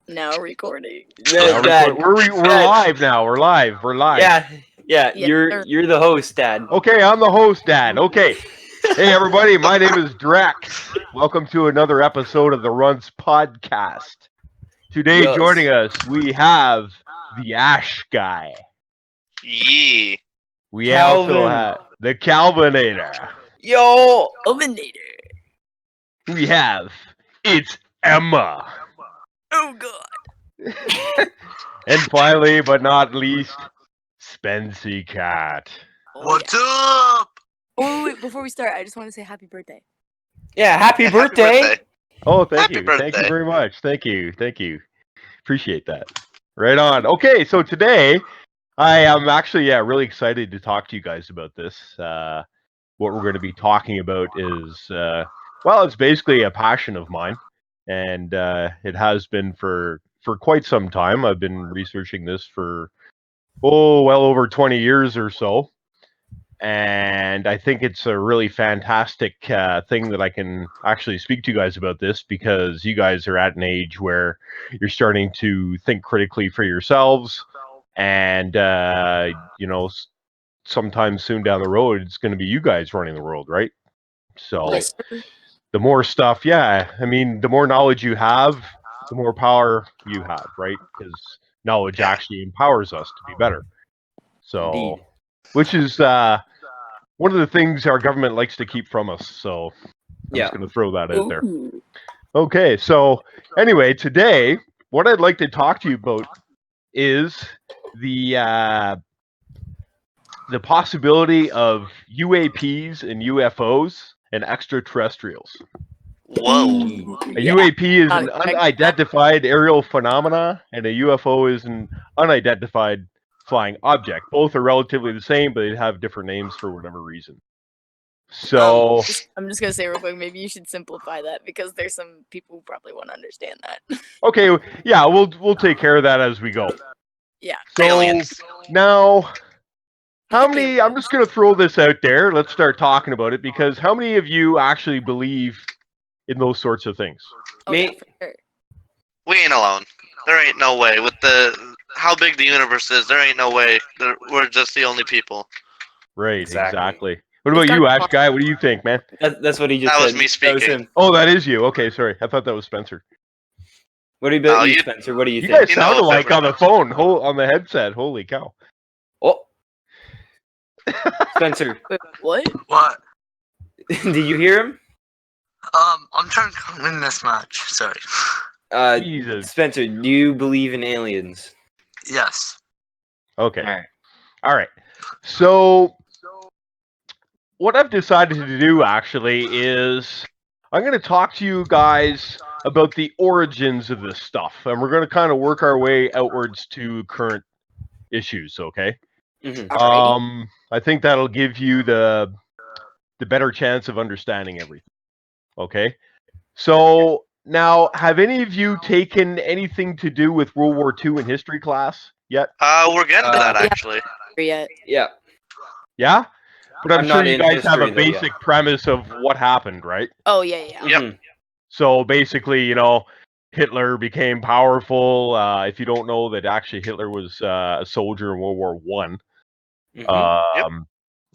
Now recording. We're live now. We're live. Yeah, You're the host, Dad. Okay, I'm the host, Dad. Okay. Hey, everybody. My name is Drex. Welcome to another episode of the Runs Podcast. Today, Yes. joining us, we have the Ash Guy. Yee. We Calvin. also have the Calvinator. Yo. Eliminator. We have it's Emma. Oh god. And finally, but not least, Spency Cat. What's up? Oh, wait, before we start, I just want to say happy birthday. Yeah, happy birthday. Oh, thank Happy you. Thank birthday. you very much. Thank you. Appreciate that. Right on. Okay, so today I am actually really excited to talk to you guys about this. What we're going to be talking about is it's basically a passion of mine, and it has been for quite some time. I've been researching this for well over 20 years or so. And I think it's a really fantastic thing that I can actually speak to you guys about this, because you guys are at an age where you're starting to think critically for yourselves. And, sometime soon down the road, it's going to be you guys running the world, right? So Yes, sir. the more stuff, the more knowledge you have, the more power you have, right? Because knowledge actually empowers us to be better. So, Indeed. which is one of the things our government likes to keep from us. So I'm just going to throw that out there. Ooh. Okay, so anyway, today, what I'd like to talk to you about is the possibility of UAPs and UFOs and extraterrestrials. Whoa. A UAP is an Not expecting unidentified aerial phenomena, and a UFO is an unidentified flying object. Both are relatively the same, but they have different names for whatever reason. So, I'm just gonna say real quick, maybe you should simplify that, because there's some people who probably won't understand that. okay, yeah, we'll take care of that as we go. Yeah. So Aliens. now, how many? I'm just gonna throw this out there. Let's start talking about it, because how many of you actually believe in those sorts of things? Oh, Me? yeah, for sure. We ain't alone. There ain't no way. With how big the universe is, there ain't no way. We're just the only people. Right, Exactly. exactly. What about you, Ash Guy? What do you think, man? That's what he just That said. was me speaking. him. Oh, that is you. Okay, sorry. I thought that was Spencer. What do you bet, Oh, you- Spencer? What do you You think? guys You know sounded if it like was on the phone, on the headset. Holy cow. Oh, Spencer, Wait, what? What? did you hear him? I'm trying to win this match. Sorry. Jesus. Spencer, do you believe in aliens? Yes. Okay. All right. So, what I've decided to do actually is I'm going to talk to you guys about the origins of this stuff, and we're going to kind of work our way outwards to current issues. Okay. Mhm. Alrighty. I think that'll give you the better chance of understanding everything. Okay. So now, have any of you taken anything to do with World War II in history class yet? We're getting to that yeah. actually. Yet. Yeah. Yeah? But I'm I'm sure not you in guys have a history, though, basic premise of what happened, right? Oh, yeah. Yep. Mhm. So basically, Hitler became powerful. If you don't know that actually Hitler was a soldier in World War One, Mhm.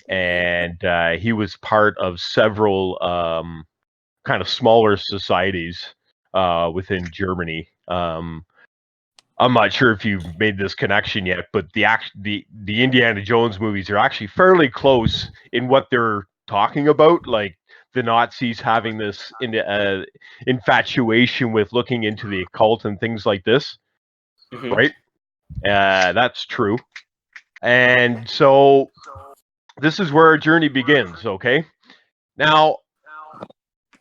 and he was part of several kind of smaller societies within Germany. I'm not sure if you've made this connection yet, but the Indiana Jones movies are actually fairly close in what they're talking about. Like the Nazis having this infatuation with looking into the occult and things like this, Mhm. right? That's true. And so this is where our journey begins, okay? Now,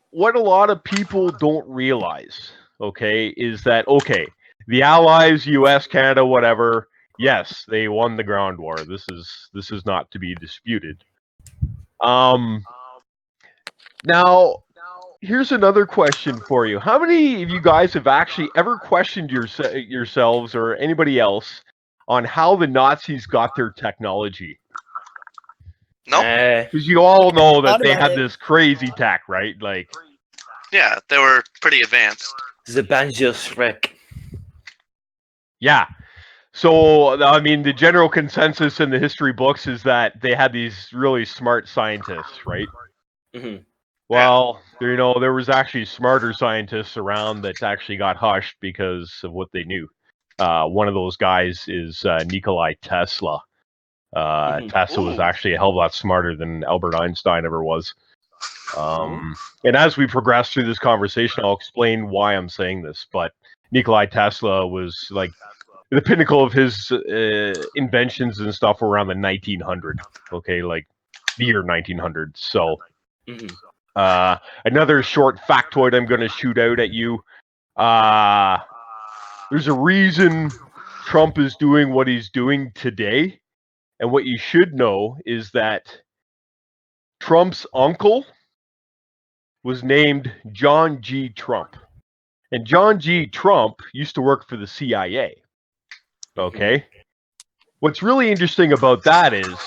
what a lot of people don't realize, okay, is that, the Allies, US, Canada, whatever, yes, they won the ground war. This is not to be disputed. Now, here's another question for you. How many of you guys have actually ever questioned yourselves or anybody else on how the Nazis got their technology? Nope. Because you all know that Thought they about had it. this crazy tech, right? Like, Yeah, they were pretty advanced. The Banjo Shrek. Yeah. So, I mean, the general consensus in the history books is that they had these really smart scientists, right? Mm-hmm. Well, there was actually smarter scientists around that actually got hushed because of what they knew. One of those guys is Nikola Tesla. Tesla was Ooh. actually a hell of a lot smarter than Albert Einstein ever was. And as we progress through this conversation, I'll explain why I'm saying this. But Nikola Tesla was like the pinnacle of his inventions and stuff were around the 1900. Okay, like the year 1900. So. Mm-hmm. Another short factoid I'm going to shoot out at you. There's a reason Trump is doing what he's doing today. And what you should know is that Trump's uncle was named John G. Trump. And John G. Trump used to work for the CIA. Okay? What's really interesting about that is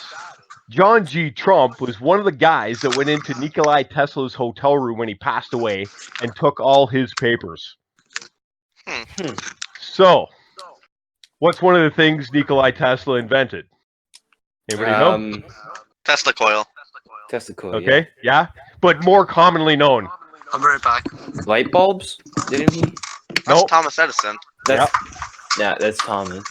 John G. Trump was one of the guys that went into Nikola Tesla's hotel room when he passed away and took all his papers. So, what's one of the things Nikola Tesla invented? Anybody know? Tesla coil. Tesla coil. Okay, yeah. But more commonly known. I'll be right back. Yeah. Light bulbs? Didn't he? That's Nope. Thomas Edison. That's, yeah, that's Thomas.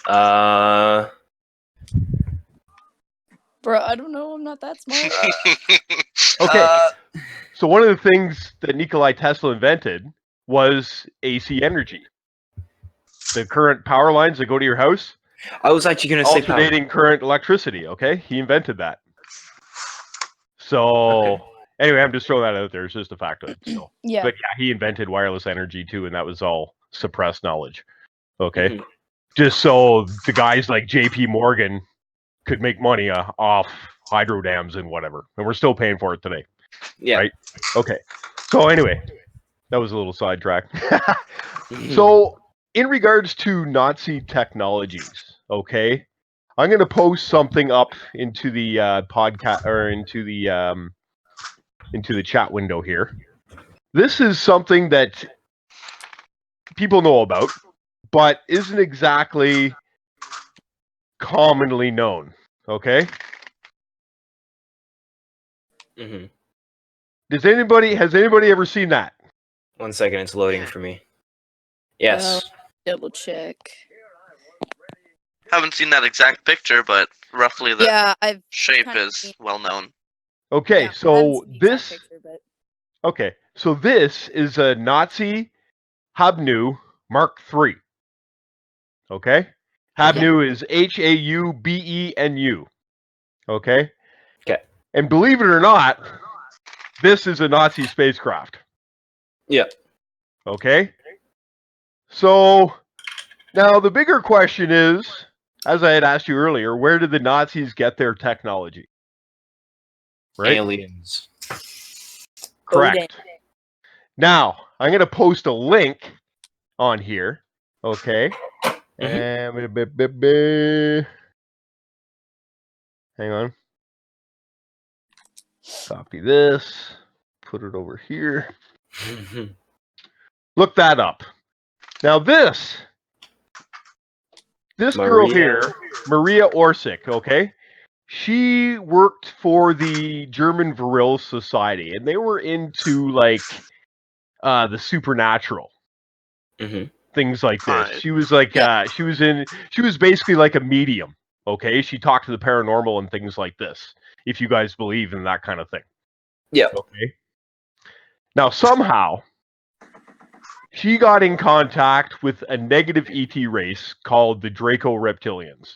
Bro, I don't know. I'm not that smart. Okay, so one of the things that Nikola Tesla invented was AC energy. The current power lines that go to your house, I was actually gonna say power. alternating current electricity. Okay, he invented that. So anyway, I'm just throwing that out there. It's just a fact of it. So. Yeah. But yeah, he invented wireless energy too, and that was all suppressed knowledge. Okay, Mhm. just so the guys like J.P. Morgan could make money off hydro dams and whatever, and we're still paying for it today. Yeah. Right. Okay. So anyway, that was a little sidetrack. Mhm. So in regards to Nazi technologies, okay, I'm going to post something up into the podcast or into the chat window here. This is something that people know about, but isn't exactly commonly known. Okay. Mhm. Has anybody ever seen that? 1 second, it's loading for me. Yes. Double check. Haven't seen that exact picture, but roughly the Yeah, I've shape kind of is seen- well known. Okay, yeah, I haven't so seen the exact this picture, but okay, so this is a Nazi Habnu Mark III. Okay, Habnu is Haubenu. Okay. Okay. And believe it or not, this is a Nazi spacecraft. Yeah. Okay. So now the bigger question is, as I had asked you earlier, where did the Nazis get their technology? Right? Aliens. Correct. Now, I'm going to post a link on here. Okay. And hang on. Copy this. Put it over here. Look that up. Now this girl Maria. here, Maria Orsic, okay? She worked for the German Vril Society, and they were into like the supernatural. Mhm. Things like this. Right. She was like she was basically like a medium, okay? She talked to the paranormal and things like this, if you guys believe in that kind of thing. Yeah. Okay. Now somehow she got in contact with a negative ET race called the Draco Reptilians.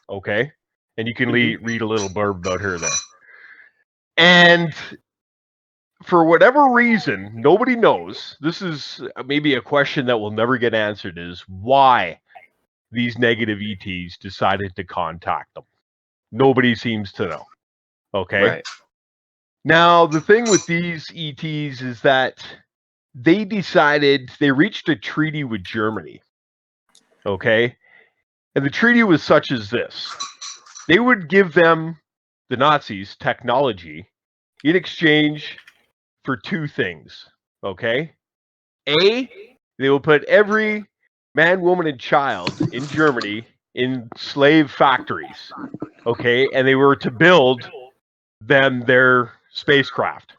Okay? And you can read a little blurb about her there. And for whatever reason, nobody knows. This is maybe a question that will never get answered, is why these negative ETs decided to contact them. Nobody seems to know. Okay? Right. Now, the thing with these ETs is that they reached a treaty with Germany. Okay? And the treaty was such as this. They would give them, the Nazis, technology in exchange for two things. Okay? A, they will put every man, woman, and child in Germany in slave factories. Okay, and they were to build them their spacecraft.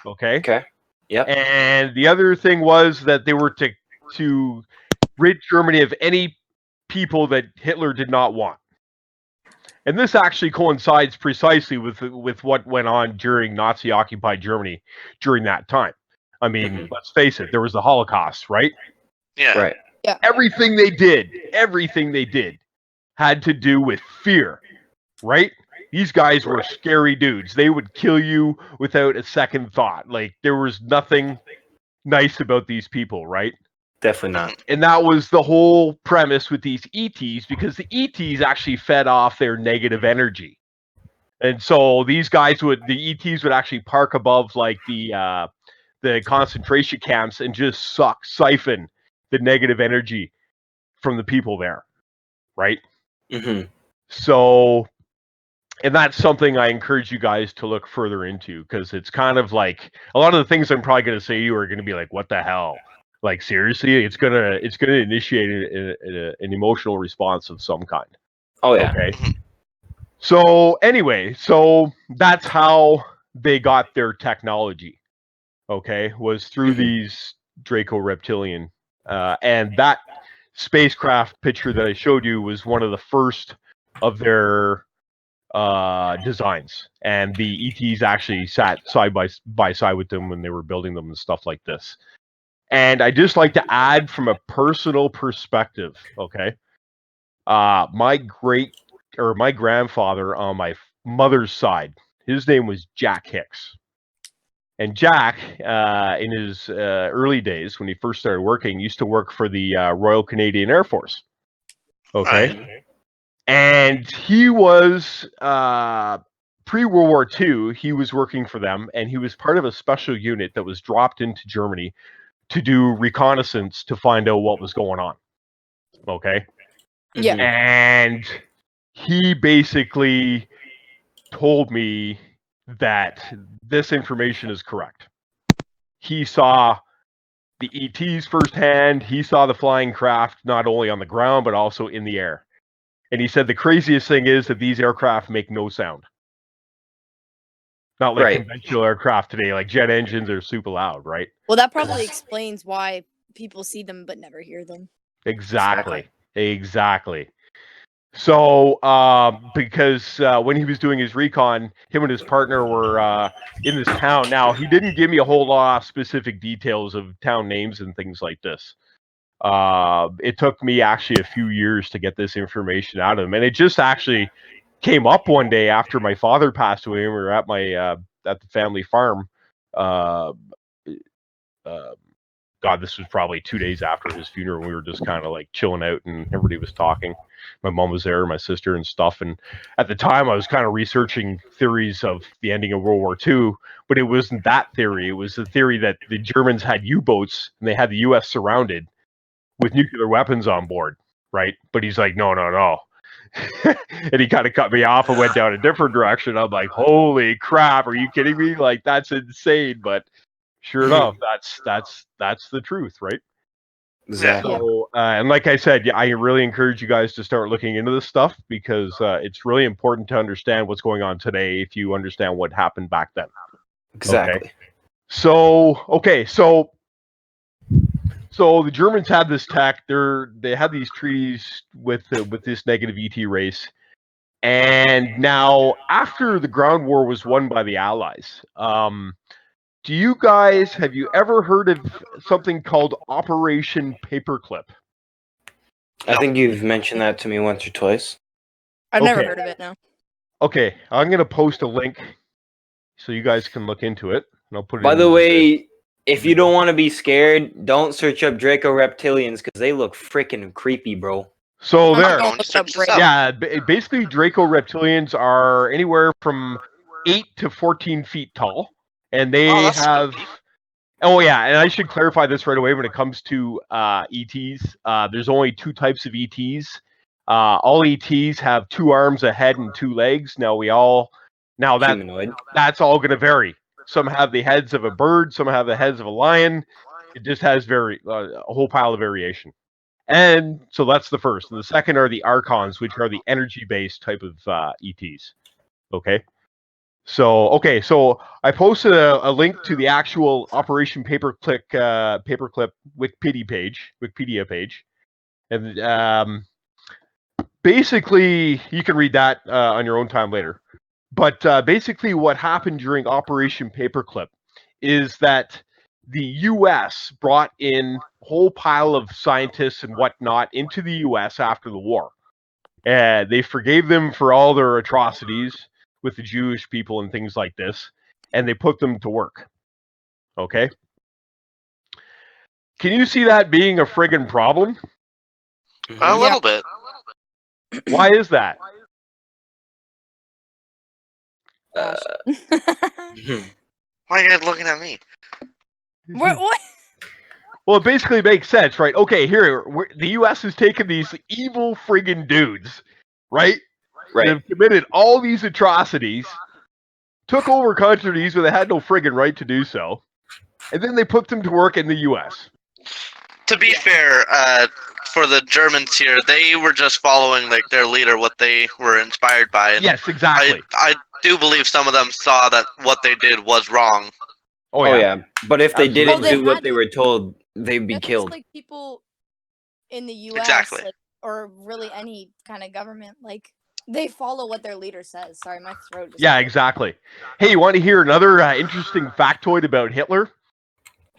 Okay. Okay. Yep. And the other thing was that they were to rid Germany of any people that Hitler did not want. And this actually coincides precisely with what went on during Nazi-occupied Germany during that time. I mean, let's face it, there was the Holocaust, right? Yeah. Right. Everything they did had to do with fear, right? These guys were scary dudes. They would kill you without a second thought. Like, there was nothing nice about these people, right? Definitely not. And that was the whole premise with these ETs, because the ETs actually fed off their negative energy. And so these guys the ETs would actually park above like the concentration camps and just siphon the negative energy from the people there, right? Mm-hmm. So, and that's something I encourage you guys to look further into, because it's kind of like a lot of the things I'm probably going to say to you are going to be like, what the hell? Like, seriously, it's gonna initiate an emotional response of some kind. Oh yeah. Okay. So anyway, that's how they got their technology. Okay, was through these Draco Reptilian, and that spacecraft picture that I showed you was one of the first of their designs, and the ETs actually sat side by side with them when they were building them and stuff like this. And I just like to add from a personal perspective, okay? My grandfather on my mother's side, his name was Jack Hicks. And Jack, in his early days, when he first started working, used to work for the Royal Canadian Air Force. Okay? Right. And he was, pre-World War II, he was working for them, and he was part of a special unit that was dropped into Germany to do reconnaissance to find out what was going on. Okay? Yeah. And he basically told me that this information is correct. He saw the ETs firsthand. He saw the flying craft not only on the ground, but also in the air. And he said the craziest thing is that these aircraft make no sound. Not like conventional aircraft today, like jet engines are super loud, right? Well, that probably explains why people see them but never hear them. Exactly. So, because when he was doing his recon, him and his partner were in this town. Now, he didn't give me a whole lot of specific details of town names and things like this. It took me actually a few years to get this information out of him, and it just actually came up one day after my father passed away. We were at my at the family farm. God, this was probably 2 days after his funeral. We were just kind of like chilling out, and everybody was talking. My mom was there, my sister, and stuff. And at the time, I was kind of researching theories of the ending of World War II, but it wasn't that theory. It was the theory that the Germans had U-boats and they had the U.S. surrounded with nuclear weapons on board, right? But he's like, no. And he kind of cut me off and went down a different direction. I'm like, holy crap, are you kidding me? Like, that's insane. But sure enough, that's the truth, right? Exactly. So, and like I said, I really encourage you guys to start looking into this stuff, because it's really important to understand what's going on today if you understand what happened back then. Exactly. Okay? So the Germans had this tech. They had these treaties with this negative ET race, and now after the ground war was won by the Allies, have you ever heard of something called Operation Paperclip? I think you've mentioned that to me once or twice. I've never Okay. heard of it, no. Okay, I'm gonna post a link so you guys can look into it, and I'll put it. By in the way, if you don't want to be scared, don't search up Draco Reptilians, because they look freaking creepy, bro. So I'm there, gonna look it up right now. yeah, basically Draco Reptilians are anywhere from 8 to 14 feet tall, and they Oh, that's have. spooky. Oh yeah, and I should clarify this right away when it comes to ETs. There's only two types of ETs. All ETs have 2 arms, a head, and 2 legs. Humanoid. That's all going to vary. Some have the heads of a bird, some have the heads of a lion. It just has a whole pile of variation. And so that's the first. And the second are the Archons, which are the energy-based type of ETs. Okay. So I posted a link to the actual Operation Paperclip Wikipedia page, and basically you can read that on your own time later. But basically, what happened during Operation Paperclip is that the U.S. brought in a whole pile of scientists and whatnot into the U.S. after the war. They forgave them for all their atrocities with the Jewish people and things like this, and they put them to work. Okay? Can you see that being a friggin' problem? A little bit. Why is that? Uh, Why are you guys looking at me? What? Well, it basically makes sense, right? Okay, the U.S. has taken these evil friggin' dudes, right? right. That have committed all these atrocities, took over countries where they had no friggin' right to do so, and then they put them to work in the U.S. To be fair, for the Germans here, they were just following like their leader, what they were inspired by. And Yes, exactly. I do believe some of them saw that what they did was wrong. Oh yeah. But if they Absolutely. didn't Well, they do what had they to- were told, they'd be That's killed. just like people in the U.S. Exactly. like, or really any kind of government. Like they follow what their leader says. Sorry, my throat. Just Yeah, exactly. Hey, you want to hear another interesting factoid about Hitler?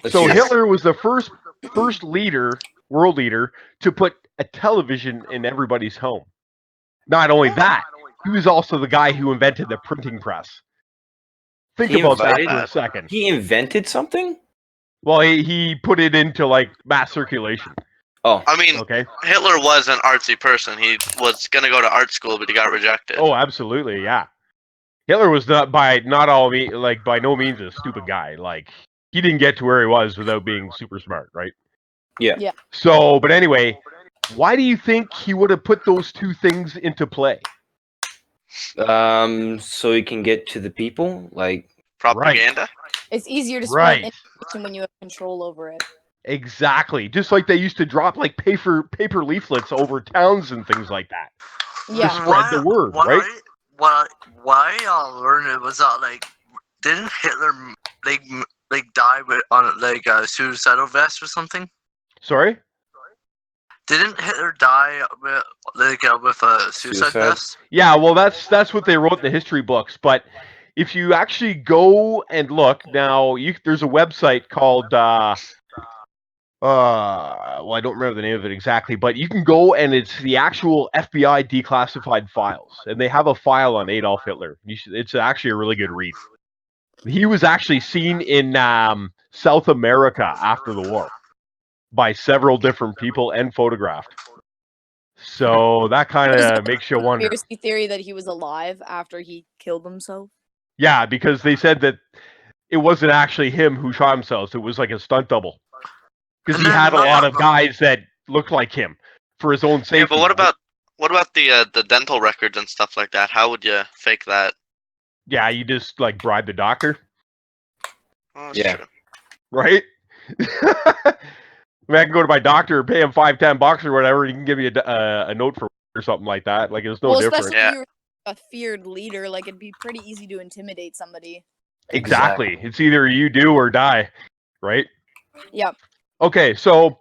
Let's So hear it. Hitler was the first world leader, to put a television in everybody's home. Not only that, he was also the guy who invented the printing press. Think He about that invited- for a second. He invented something? Well, he put it into like mass circulation. Oh, I mean, Okay. Hitler was an artsy person. He was gonna go to art school, but he got rejected. Oh, absolutely, yeah. Hitler was by no means a stupid guy. Like he didn't get to where he was without being super smart, right? yeah. Yeah. So, but anyway, why do you think he would have put those two things into play? So you can get to the people, like Propaganda. It's easier to spread Right. information when you have control over it. Exactly. Just like they used to drop like paper leaflets over towns and things like that. Yeah. Spread the word, right? Why Wernher was that like? Didn't Hitler like die on like a suicidal vest or something? Sorry? Didn't Hitler die with a suicide Suicide? vest? Yeah, well that's what they wrote in the history books, but if you actually go and look now, there's a website called well, I don't remember the name of it exactly, but you can go and it's the actual FBI declassified files, and they have a file on Adolf Hitler. It's actually a really good read. He was actually seen in South America after the war by several different people and photographed. So that kind of makes you wonder. Conspiracy theory that he was alive after he killed himself. Yeah, because they said that it wasn't actually him who shot himself. It was like a stunt double. Because he And then had a lot of another- guys that looked like him for his own safety. Yeah, but what right? about the dental records and stuff like that? How would you fake that? Yeah, you just like bribe the doctor, Oh, that's Yeah. true. right? I mean, I can go to my doctor, pay him $5-10 or whatever, and he can give me a note for or something like that. Like it's no well, different. especially Yeah. if you were a feared leader, like it'd be pretty easy to intimidate somebody. Exactly. It's either you do or die, right? Yep. Okay, so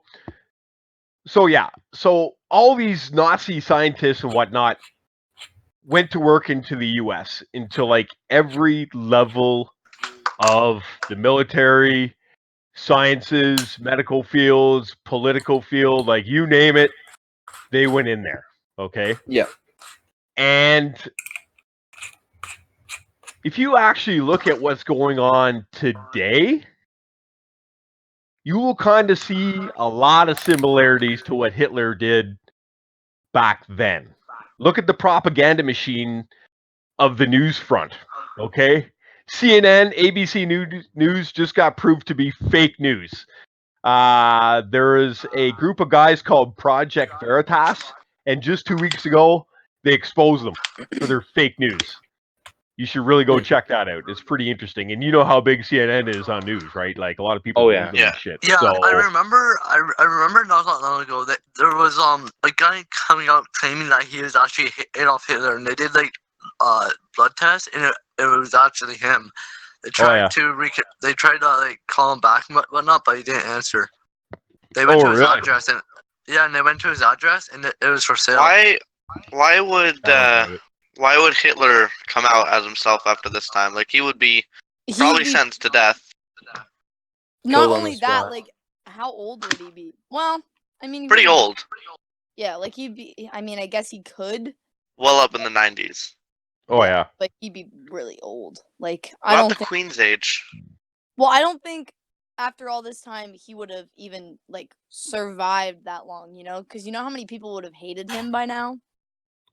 yeah, so all these Nazi scientists and whatnot went to work into the U.S. into like every level of the military, sciences, medical fields, political field, like you name it, they went in there. Okay, Yeah. and if you actually look at what's going on today, you will kind of see a lot of similarities to what Hitler did back then. Look at the propaganda machine of the news front, okay? CNN, ABC News just got proved to be fake news. There is a group of guys called Project Veritas, and just 2 weeks ago, they exposed them for their fake news. You should really go check that out. It's pretty interesting. And you know how big CNN is on news, right? Like a lot of people Oh, believe yeah. them Yeah. and shit. Yeah, So, I remember not that long ago that there was a guy coming out claiming that he was actually Adolf Hitler, and they did like blood tests, and it was actually him. They tried yeah. they tried to like call him back and whatnot, but he didn't answer. They went to his really? address and they went to his address and it was for sale. Why would I don't know. why would Hitler come out as himself after this time? Like he would be He'd probably be- sentenced to death. Not Killed on only the that, spot. like, how old would he be? Well, I mean, Pretty old. Yeah, like he'd be. I mean, I guess he could, Well up in the 90s. Oh yeah. but he'd be really old. Like, I About don't the think. Queen's age. Well, I don't think after all this time he would have even like survived that long. You know, because you know how many people would have hated him by now.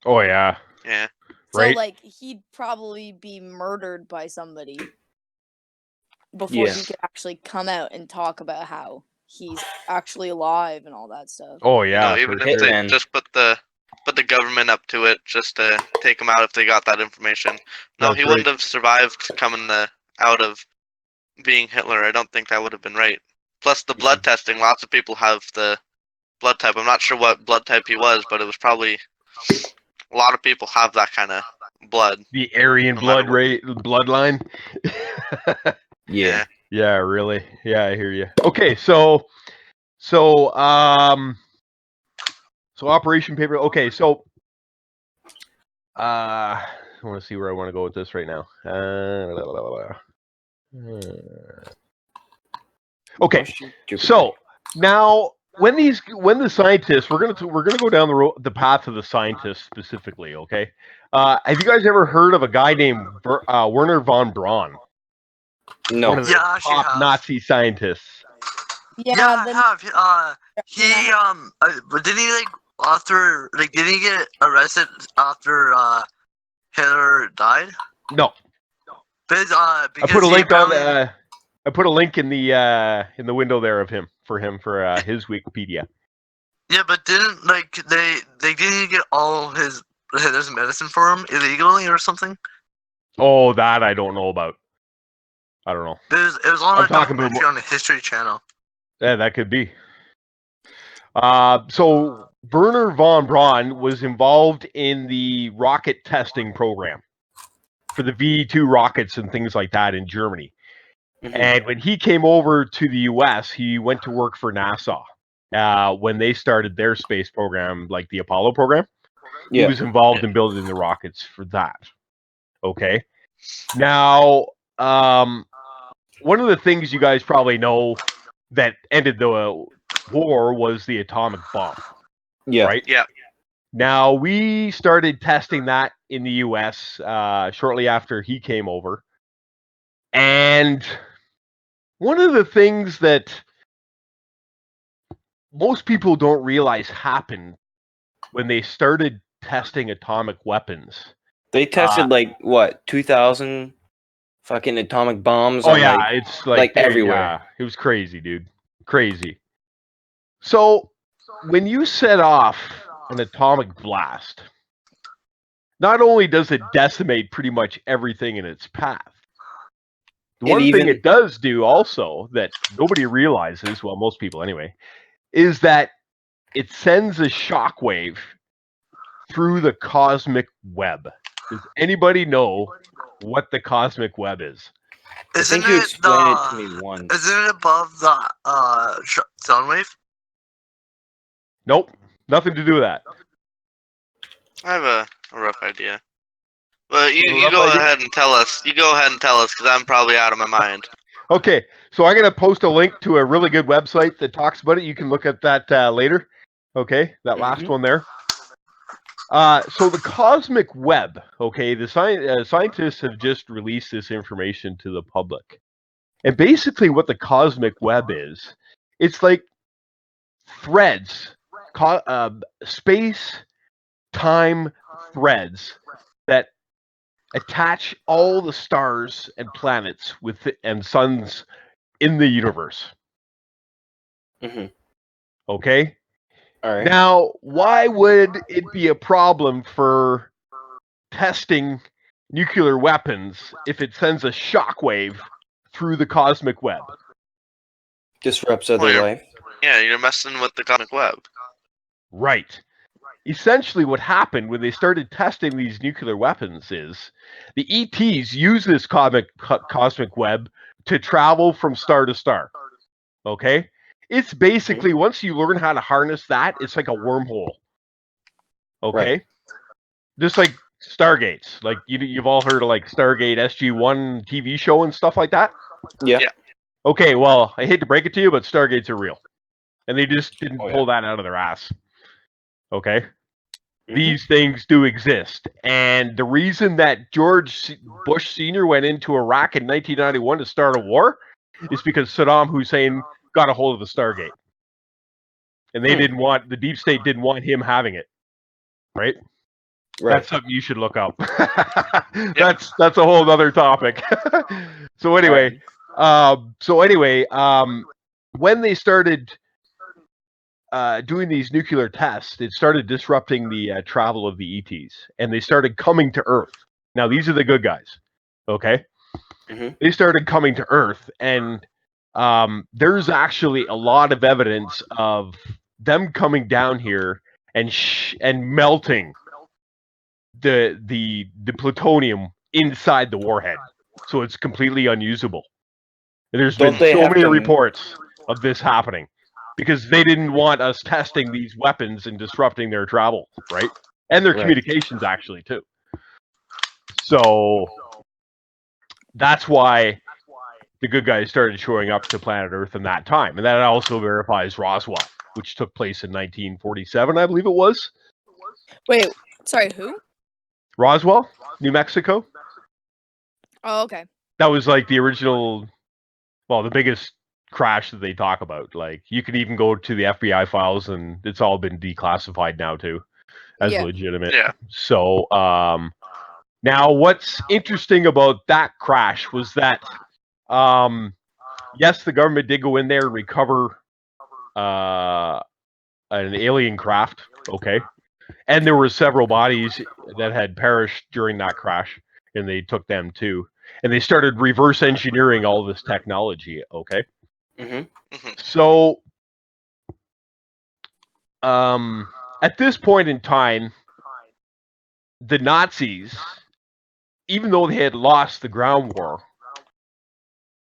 Oh yeah. Yeah. So Right. like he'd probably be murdered by somebody before he Yeah. could actually come out and talk about how he's actually alive and all that stuff. Oh You yeah. know, even for if sure. they Hitman. just put the government up to it just to take him out if they got that information. No, That's he wouldn't have survived coming out of being Hitler. I don't think that would have been right. Plus the blood testing, lots of people have the blood type. I'm not sure what blood type he was, but it was probably a lot of people have that kind of blood. The Aryan No matter bloodline. Yeah. Yeah, really. Yeah, I hear you. Okay, so Operation Paper. Okay, so I want to see where I want to go with this right now. Okay, so now when the scientists, we're gonna go down the path of the scientists specifically. Okay, have you guys ever heard of a guy named Wernher von Braun? No. One of the Yeah, I actually top have. Nazi scientists. Yeah, I the- have. Didn't he like after like didn't he get arrested after Hitler died? No, Because I because put a he link on. apparently- I put a link in the window there of him for his Wikipedia. Yeah, but didn't like they didn't get all his Hitler's medicine for him illegally or something? Oh, that I don't know about. I don't know. It was on I'm a talking about documentary on the History Channel. Yeah, that could be. So Wernher von Braun was involved in the rocket testing program for the V2 rockets and things like that in Germany. Mhm. And when he came over to the US, he went to work for NASA when they started their space program, like the Apollo program. He Yeah. was involved in building the rockets for that. Okay. Now, one of the things you guys probably know that ended the war was the atomic bomb, Yeah. right? Yeah. Now, we started testing that in the US shortly after he came over. And one of the things that most people don't realize happened when they started testing atomic weapons. They tested like what 2,000 fucking atomic bombs. Oh on, yeah, like, it's like everywhere. Yeah, it was crazy, dude. Crazy. So when you set off an atomic blast, not only does it decimate pretty much everything in its path, the It one thing even- it does do also that nobody realizes, well, most people anyway, is that it sends a shockwave through the cosmic web. Does anybody know what the cosmic web is? I Isn't think you it explained it to me once. Isn't it above the sound wave? Nope, nothing to do with that. I have a rough idea. But you rough go idea? ahead and tell us. You go ahead and tell us, because I'm probably out of my mind. Okay, so I'm gonna post a link to a really good website that talks about it. You can look at that later. Okay, that last Mhm. one there. So the cosmic web. Okay, the scientists have just released this information to the public, and basically, what the cosmic web is, it's like threads, space-time threads that attach all the stars and planets and suns in the universe. Mhm. Okay? All right. Now, why would it be a problem for testing nuclear weapons if it sends a shockwave through the cosmic web. Disrupts other Well, you're- life. Yeah, you're messing with the cosmic web. Right. Essentially, what happened when they started testing these nuclear weapons is the ETs use this cosmic web to travel from star to star. Okay? It's basically, once you learn how to harness that, it's like a wormhole. Okay? Right. Just like Stargates. Like, you've all heard of like Stargate SG-1 TV show and stuff like that? Yeah. Yeah. Okay, well, I hate to break it to you, but Stargates are real. And they just didn't Oh, yeah. pull that out of their ass. Okay? Mhm. These things do exist. And the reason that George Bush Sr. went into Iraq in 1991 to start a war is because Saddam Hussein got a hold of the Stargate. And they the deep state didn't want him having it. Right? Right. That's something you should look up. That's a whole other topic. So anyway, when they started doing these nuclear tests, it started disrupting the travel of the ETs, and they started coming to Earth. Now, these are the good guys, okay? Mhm. They started coming to Earth, and there's actually a lot of evidence of them coming down here and melting the plutonium inside the warhead, so it's completely unusable. And there's Don't been they so have many to- reports of this happening because they didn't want us testing these weapons and disrupting their travel, right? And their Right. communications, actually, too. So that's why the good guys started showing up to planet Earth in that time. And that also verifies Roswell, which took place in 1947, I believe it was. Wait, sorry, who? Roswell, New Mexico. Oh, okay. That was like the original, well, the biggest crash that they talk about. Like, you can even go to the FBI files, and it's all been declassified now too, as Yeah. legitimate. Yeah. So, now what's interesting about that crash was that, yes, the government did go in there and recover an alien craft. Okay, and there were several bodies that had perished during that crash, and they took them too. And they started reverse engineering all this technology, okay? Mhm. So, at this point in time, the Nazis, even though they had lost the ground war,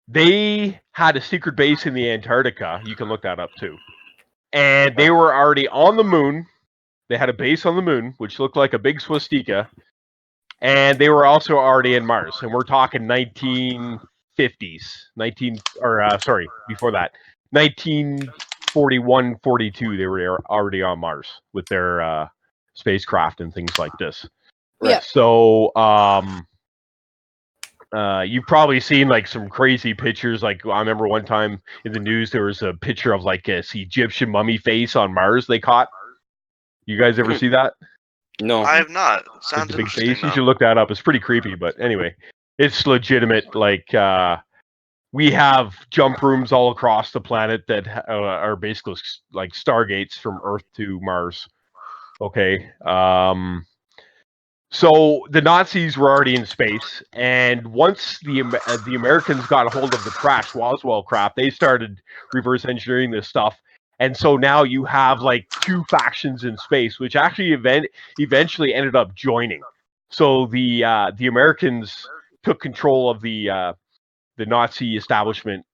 they had a secret base in the Antarctica. You can look that up too. And they were already on the moon. They had a base on the moon, which looked like a big swastika. And they were also already in Mars, and we're talking 1950s, before that, 1941, 42. They were already on Mars with their spacecraft and things like this. Yeah. So, you've probably seen like some crazy pictures. Like, I remember one time in the news there was a picture of like this Egyptian mummy face on Mars they caught. You guys ever see that? No. I have not. With Sounds the big interesting. face. You Though. should look that up. It's pretty creepy, but anyway, it's legitimate. Like, we have jump rooms all across the planet that are basically like Stargates from Earth to Mars. Okay. So the Nazis were already in space, and once the Americans got a hold of the Roswell craft, they started reverse engineering this stuff. And so now you have like two factions in space, which actually eventually ended up joining. So the Americans took control of the Nazi establishment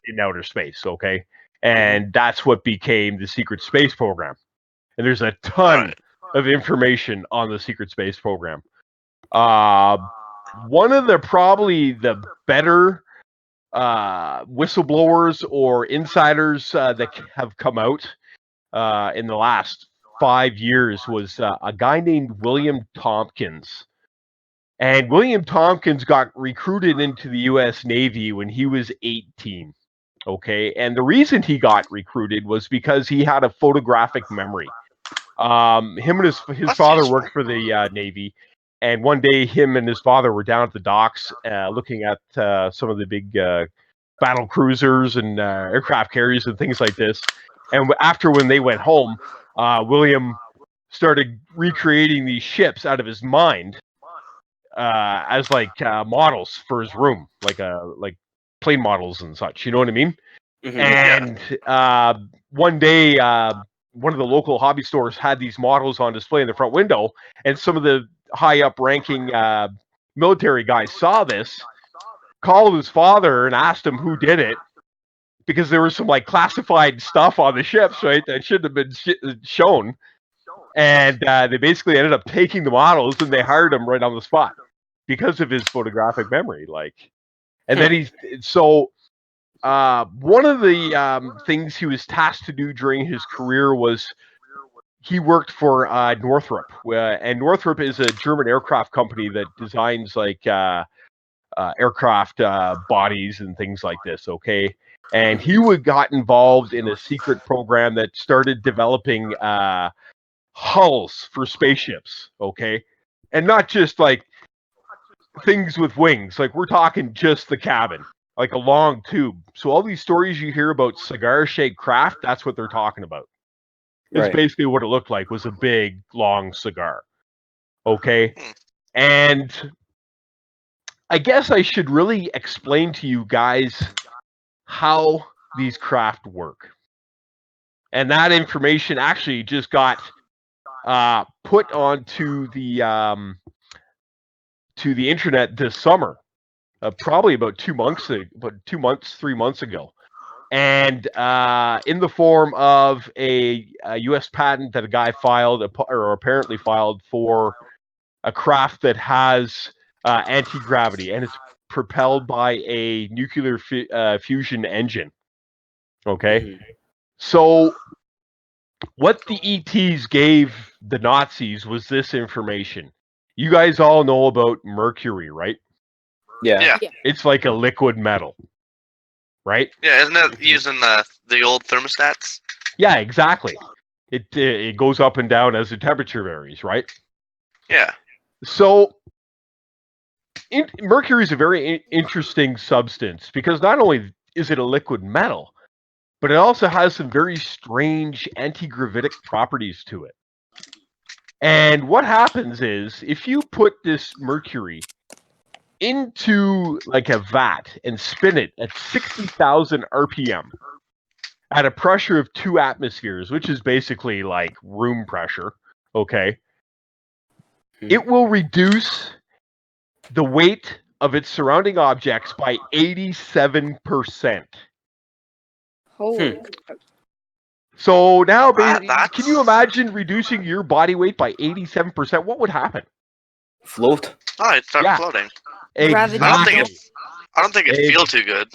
in outer space, okay? And that's what became the secret space program. And there's a ton of information on the secret space program. One of the probably the better whistleblowers or insiders that have come out in the last 5 years was a guy named William Tompkins. And William Tompkins got recruited into the U.S. Navy when he was 18. Okay, and the reason he got recruited was because he had a photographic memory. Him and his father worked for the Navy, and one day him and his father were down at the docks looking at some of the big battle cruisers and aircraft carriers and things like this. And when they went home, William started recreating these ships out of his mind as like models for his room, like plane models and such. You know what I mean? Mhm. And one day, one of the local hobby stores had these models on display in the front window, and some of the high up ranking military guys saw this, called his father and asked him who did it, because there was some like classified stuff on the ships, right, that shouldn't have been shown. And they basically ended up taking the models, and they hired him right on the spot because of his photographic memory. Like, and then one of the things he was tasked to do during his career was he worked for Northrop, and Northrop is a German aircraft company that designs like aircraft bodies and things like this. Okay, and he got involved in a secret program that started developing hulls for spaceships. Okay, and not just like things with wings. Like, we're talking just the cabin, like a long tube. So all these stories you hear about cigar-shaped craft, that's what they're talking about. It's Right. basically what it looked like, was a big, long cigar. Okay? And I guess I should really explain to you guys how these craft work. And that information actually just got put onto the internet this summer. Probably about 3 months, 3 months ago, and in the form of a U.S. patent that a guy filed, or apparently filed, for a craft that has anti-gravity, and it's propelled by a nuclear fusion engine. Okay, Mhm. so what the ETs gave the Nazis was this information. You guys all know about Mercury, right? Yeah. Yeah. It's like a liquid metal, right? Yeah, isn't it using the old thermostats? Yeah, exactly. It goes up and down as the temperature varies, right? Yeah. So mercury is a very interesting substance, because not only is it a liquid metal, but it also has some very strange anti-gravitic properties to it. And what happens is, if you put this mercury into like a vat and spin it at 60,000 RPM at a pressure of 2 atmospheres, which is basically like room pressure, okay, it will reduce the weight of its surrounding objects by 87%. Holy. So now, That's- can you imagine reducing your body weight by 87%? What would happen? Float. Oh, it starts Yeah. floating. Gravity. Exactly. I don't think it'd feel too good.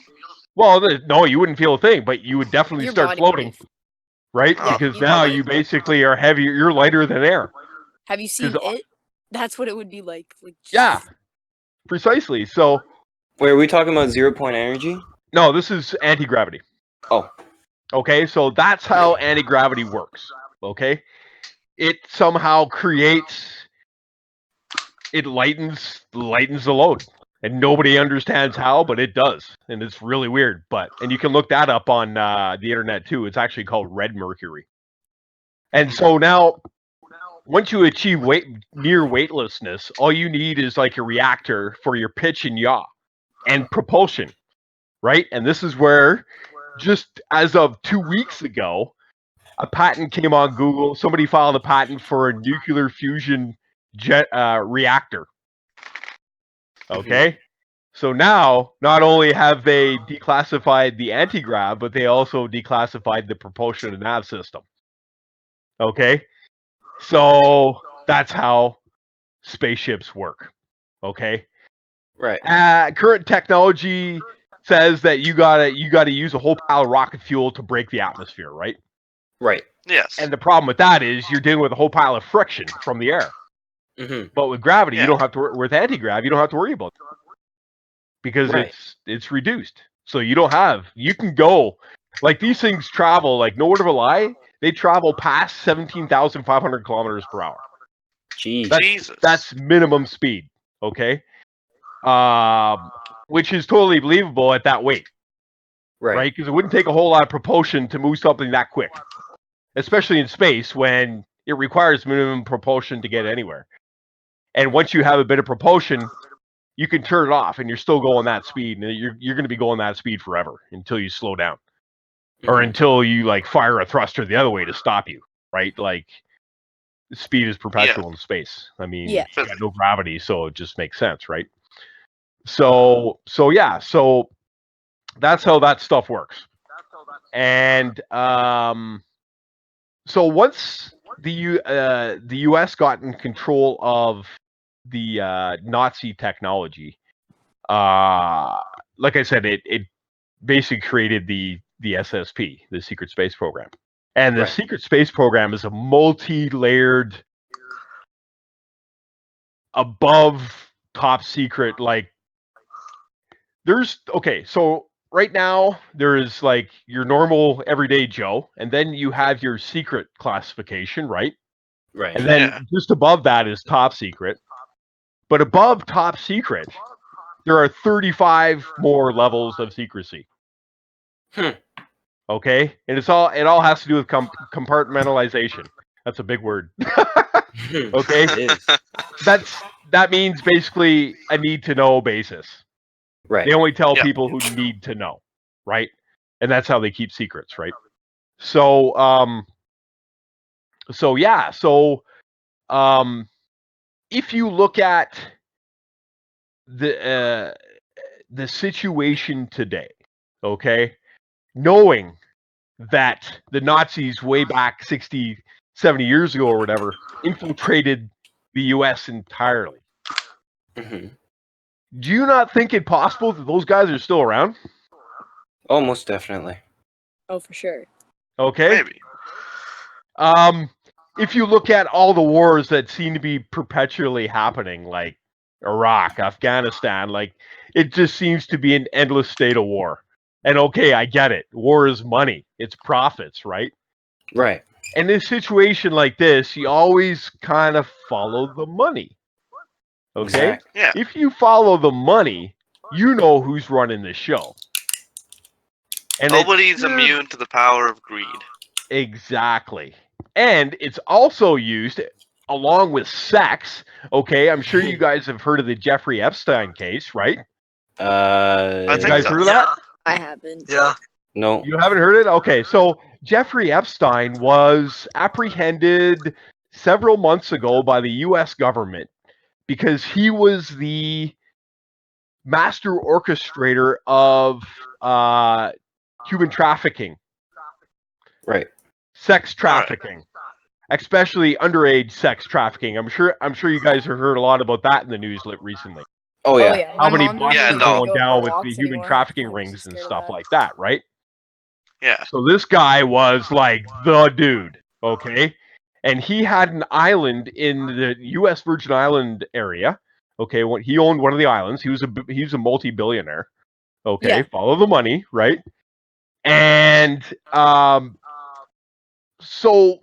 Well, no, you wouldn't feel a thing, but you would definitely Your start body floating, right? Oh, Because you now probably- you basically are heavier. You're lighter than air. Have you seen 'Cause- it? That's what it would be like. Yeah, precisely. So, Wait, are we talking about 0 point energy? no, this is anti-gravity. Oh. Okay, so that's how anti-gravity works. Okay, it somehow lightens the load, and nobody understands how, but it does, and it's really weird. And you can look that up on the internet too. It's actually called red mercury. And so now, once you achieve near weightlessness, all you need is like a reactor for your pitch and yaw and propulsion, right? And this is where, just as of 2 weeks ago, a patent came on Google. Somebody filed a patent for a nuclear fusion jet reactor. Okay, so now not only have they declassified the anti-grav, but they also declassified the propulsion and nav system. Okay, so that's how spaceships work. Okay, Right. current technology says that you gotta use a whole pile of rocket fuel to break the atmosphere, right? Right. Yes. And the problem with that is you're dealing with a whole pile of friction from the air. Mm-hmm. But with gravity, Yeah. you don't have to. With anti-grav, you don't have to worry about it, because Right. it's reduced. So you can go, like, these things travel, like, no word of a lie, they travel past 17,500 kilometers per hour. Jeez. Jesus. That's minimum speed. Okay, which is totally believable at that weight, right? Because it wouldn't take a whole lot of propulsion to move something that quick, especially in space when it requires minimum propulsion to get anywhere. And once you have a bit of propulsion, you can turn it off, and you're still going that speed, and you're going to be going that speed forever until you slow down, or until you like fire a thruster the other way to stop you, right? Like speed is perpetual in space. I mean, Yeah. you got no gravity, so it just makes sense, right? So that's how that stuff works. And so once the U.S. got in control of the Nazi technology, like I said, it basically created the SSP, the Secret Space Program. And the Secret Space Program is a multi-layered, above top secret, like so right now there is like your normal everyday Joe, and then you have your secret classification, right? Right. And then just above that is top secret. But above top secret, there are 35 more levels of secrecy. Okay? And it all has to do with compartmentalization. That's a big word. Okay? It is. That means basically a need to know basis. Right. They only tell people who need to know, right? And that's how they keep secrets, right? So if you look at the situation today, okay, knowing that the Nazis way back 60, 70 years ago or whatever infiltrated the US entirely. Do you not think it possible that those guys are still around? Oh, most definitely. Oh, for sure. Okay. Maybe. If you look at all the wars that seem to be perpetually happening, like Iraq, Afghanistan, like it just seems to be an endless state of war. And okay, I get it. War is money. It's profits, right? Right. In a situation like this, you always kind of follow the money. Okay? Exactly. Yeah. If you follow the money, you know who's running the show. And Nobody's immune to the power of greed. Exactly. And it's also used along with sex. Okay, I'm sure you guys have heard of the Jeffrey Epstein case, right? I You think guys so. heard of that? I haven't. Yeah. No. You haven't heard it? Okay, so Jeffrey Epstein was apprehended several months ago by the U.S. government because he was the master orchestrator of human trafficking. Right. Sex trafficking. Especially underage sex trafficking. I'm sure you guys have heard a lot about that in the news recently. Oh yeah. How My many mom buses didn't are even going go for down with walks the human anymore. trafficking I'm rings just and scared of stuff that. like that, right? Yeah. So this guy was like the dude, okay? And he had an island in the U.S. Virgin Island area. Okay, he owned one of the islands. He was a multi-billionaire. Okay, Yeah. follow the money, right? And so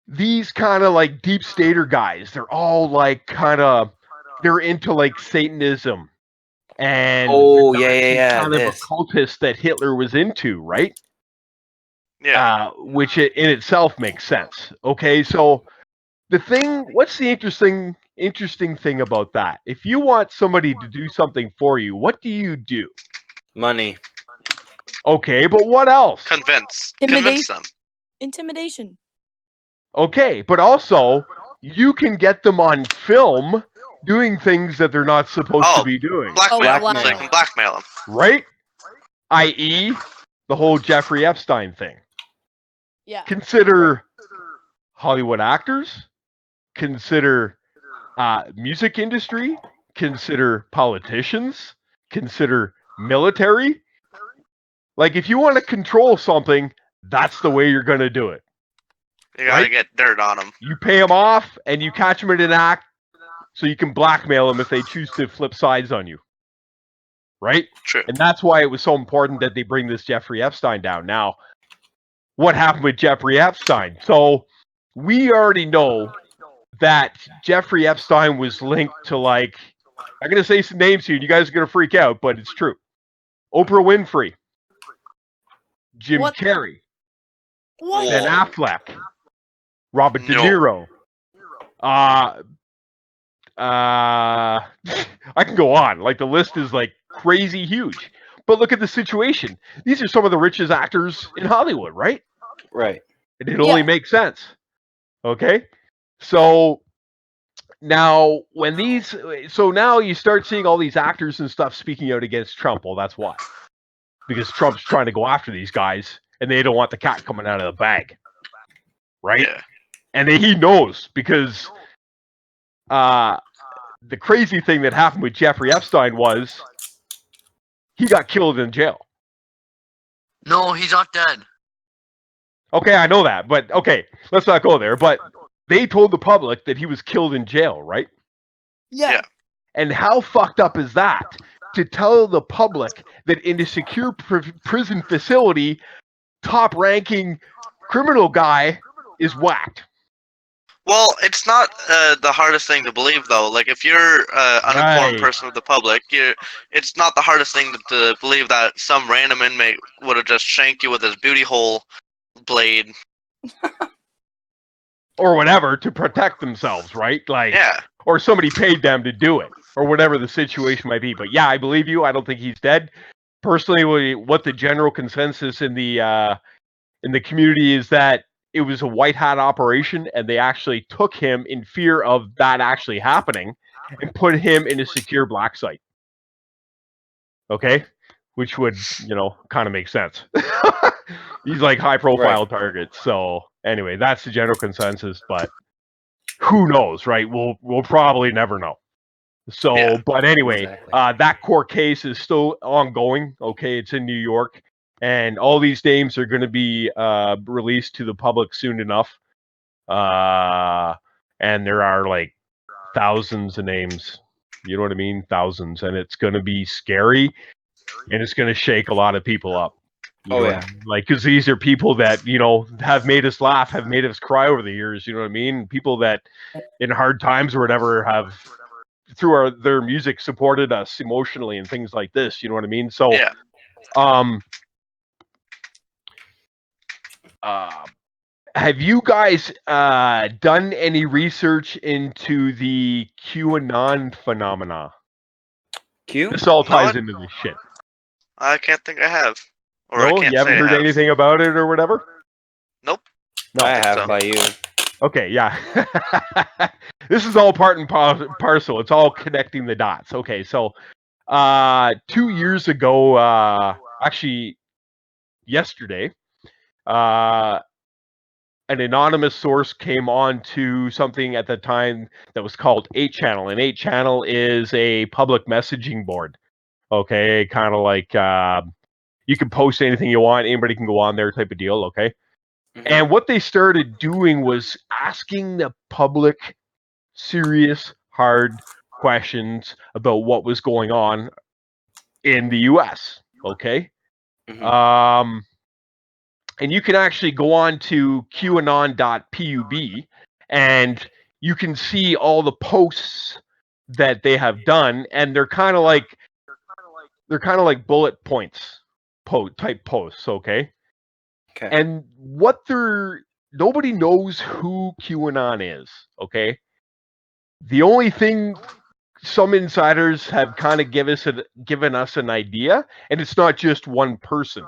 these kind of like deep stater guys, they're all like they're into like Satanism and Oh yeah. kind of occultist that Hitler was into, right? Yeah. Which in itself makes sense. Okay, so what's the interesting thing about that? If you want somebody to do something for you, what do you do? Money. Okay, but what else? Convince them. Intimidation. Okay, but also you can get them on film doing things that they're not supposed to be doing. Blackmail. wow. They can blackmail them. Right? I.e., the whole Jeffrey Epstein thing. Yeah. Consider Hollywood actors, consider music industry, consider politicians, consider military. Like, if you want to control something, that's the way you're going to do it. You gotta get dirt on them. You pay them off, and you catch them in an act, so you can blackmail them if they choose to flip sides on you. Right? True. And that's why it was so important that they bring this Jeffrey Epstein down. Now, what happened with Jeffrey Epstein? So, we already know that Jeffrey Epstein was linked to, like, I'm going to say some names here, and you guys are going to freak out, but it's true. Oprah Winfrey, Jim Carrey, Ben Affleck, Robert De Niro, I can go on. Like, the list is like crazy huge. But look at the situation. These are some of the richest actors in Hollywood, right? Right. It only makes sense. Okay? So now now you start seeing all these actors and stuff speaking out against Trump. Well, that's why. Because Trump's trying to go after these guys and they don't want the cat coming out of the bag. Right? Yeah. And he knows because the crazy thing that happened with Jeffrey Epstein was he got killed in jail. No, he's not dead. Okay, I know that, but okay, let's not go there. But they told the public that he was killed in jail, right? Yeah. Yeah. And how fucked up is that? To tell the public that in a secure prison facility, top-ranking criminal guy is whacked. Well, it's not the hardest thing to believe, though. Like, if you're an uninformed Right. person of the public, it's not the hardest thing to believe that some random inmate would have just shanked you with his booty hole blade. Or whatever, to protect themselves, right? Like, Yeah. or somebody paid them to do it, or whatever the situation might be. But yeah, I believe you. I don't think he's dead. Personally, what the general consensus in the community is that it was a white hat operation, and they actually took him in fear of that actually happening, and put him in a secure black site. Okay, which would kind of make sense. He's like high profile target. So anyway, that's the general consensus. But who knows, right? We'll probably never know. So, Yeah. but anyway, Exactly. that court case is still ongoing. Okay, it's in New York, and all these names are going to be released to the public soon enough. And there are like thousands of names. You know what I mean? Thousands, and it's going to be scary, and it's going to shake a lot of people up. You know what I mean? Like, because these are people that have made us laugh, have made us cry over the years. You know what I mean? People that in hard times or whatever have through their music supported us emotionally and things like this. You know what I mean? So, Yeah. Have you guys done any research into the QAnon phenomena? This all ties into this shit. I can't think I have. Or I No, can't you haven't say I heard have. anything about it or whatever? Nope. No, I think have so. by you. Okay, yeah. This is all part and parcel. It's all connecting the dots. Okay, so 2 years ago, actually yesterday, an anonymous source came on to something at the time that was called 8channel. And 8channel is a public messaging board. Okay, kind of like you can post anything you want. Anybody can go on there type of deal, okay? Mhm. And what they started doing was asking the public serious, hard questions about what was going on in the U.S., okay? Mhm. And you can actually go on to qanon.pub and you can see all the posts that they have done, and they're kind of like bullet points type posts, okay? Okay. And nobody knows who QAnon is, okay? The only thing some insiders have kind of given us an idea, and it's not just one person.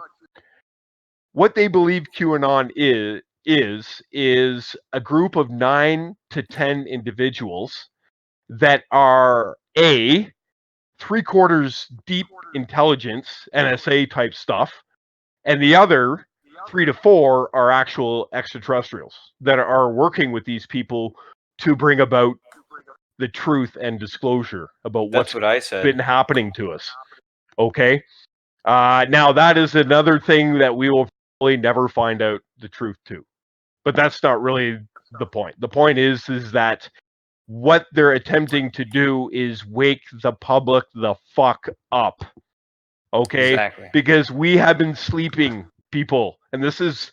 What they believe QAnon is a group of 9 to 10 individuals that are three-quarters deep intelligence, NSA type stuff, and the other 3 to 4 are actual extraterrestrials that are working with these people to bring about the truth and disclosure about That's what's what I said. been happening to us. Okay? Now, that is another thing that we will probably never find out the truth to. But that's not really the point. The point is that what they're attempting to do is wake the public the fuck up. Okay? Exactly. Because we have been sleeping, people. And this is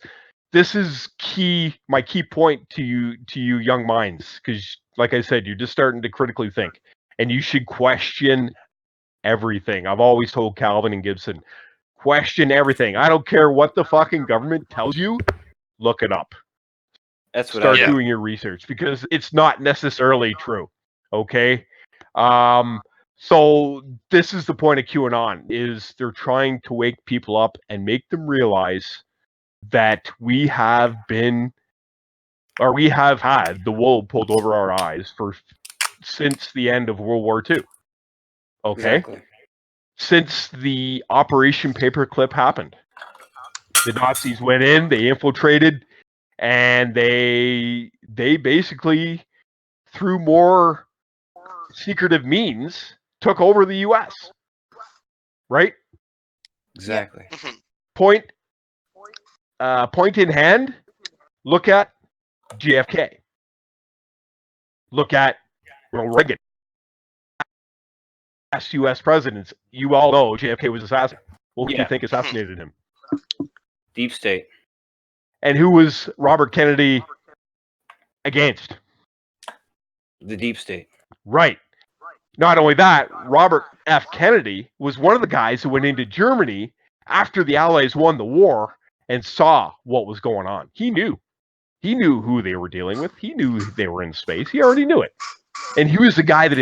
key, my key point to you young minds, because like I said, you're just starting to critically think, and you should question everything. I've always told Calvin and Gibson, question everything. I don't care what the fucking government tells you, look it up. That's what Start I Yeah. doing your research, because it's not necessarily true. Okay. So this is the point of QAnon, is they're trying to wake people up and make them realize that we have had the wool pulled over our eyes since the end of World War II. Okay? Exactly. Since the Operation Paperclip happened. The Nazis went in, they infiltrated, and they basically, through more secretive means, took over the U.S. Right? Exactly. Point in hand, look at JFK. Look at Ronald Reagan. Last U.S. presidents, you all know JFK was assassinated. What do you think assassinated him? Deep state. And who was Robert Kennedy against? The deep state. Right. Not only that, Robert F. Kennedy was one of the guys who went into Germany after the Allies won the war and saw what was going on. He knew. He knew who they were dealing with. He knew they were in space. He already knew it. And he was the guy that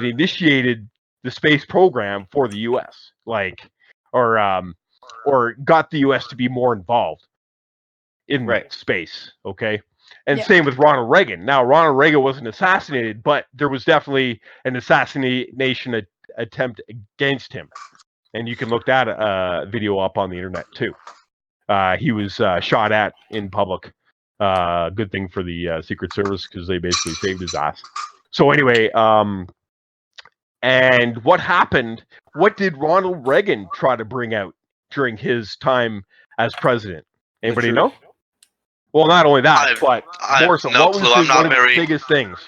initiated the space program for the U.S. Or got the U.S. to be more involved in space. Okay. And same with Ronald Reagan. Now, Ronald Reagan wasn't assassinated, but there was definitely an assassination attempt against him. And you can look that video up on the internet too. He was shot at in public. Good thing for the Secret Service, because they basically saved his ass. So anyway, and what happened? What did Ronald Reagan try to bring out during his time as president? Anybody know? Well, not only that, but more so, what was one of the biggest things?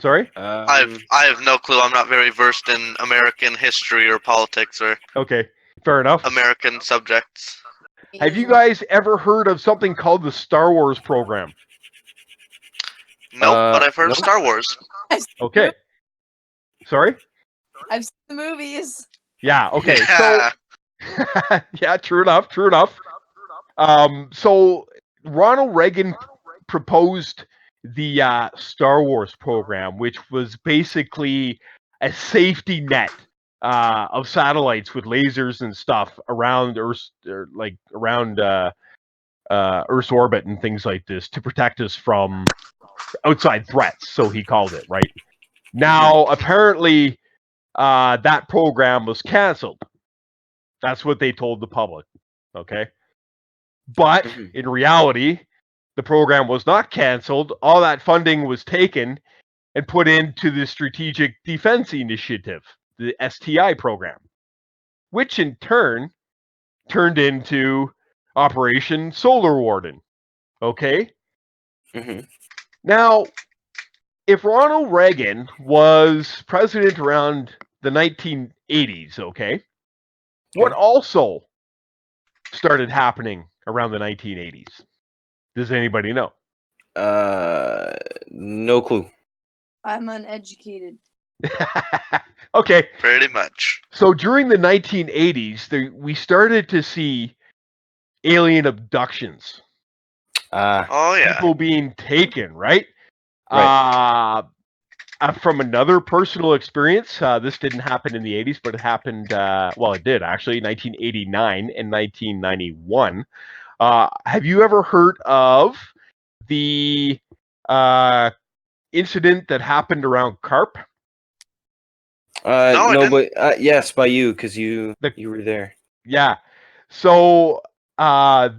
Sorry? I have no clue. I'm not very versed in American history or politics or Okay, fair enough. American subjects. Have you guys ever heard of something called the Star Wars program? Nope, but I've heard of Star Wars. Okay. Sorry? I've seen the movies. Yeah, okay. Yeah. So yeah, true enough. So Ronald Reagan proposed the Star Wars program, which was basically a safety net of satellites with lasers and stuff around Earth, Earth's orbit and things like this, to protect us from outside threats. So he called it, right? Now, apparently, that program was canceled. That's what they told the public. Okay. But in reality, the program was not canceled. All that funding was taken and put into the Strategic Defense Initiative, the STI program, which in turn turned into Operation Solar Warden. Okay? Now, if Ronald Reagan was president around the 1980s, okay, what also started happening around the 1980s? Does anybody know? No clue. I'm uneducated. Okay. Pretty much. So during the 1980s, we started to see alien abductions. Oh, yeah. People being taken, right? Right. From another personal experience, this didn't happen in the 80s, but it happened, well, it did actually, 1989 and 1991. Have you ever heard of the incident that happened around Carp? No, but yes, by you, because you were there. Yeah. So, there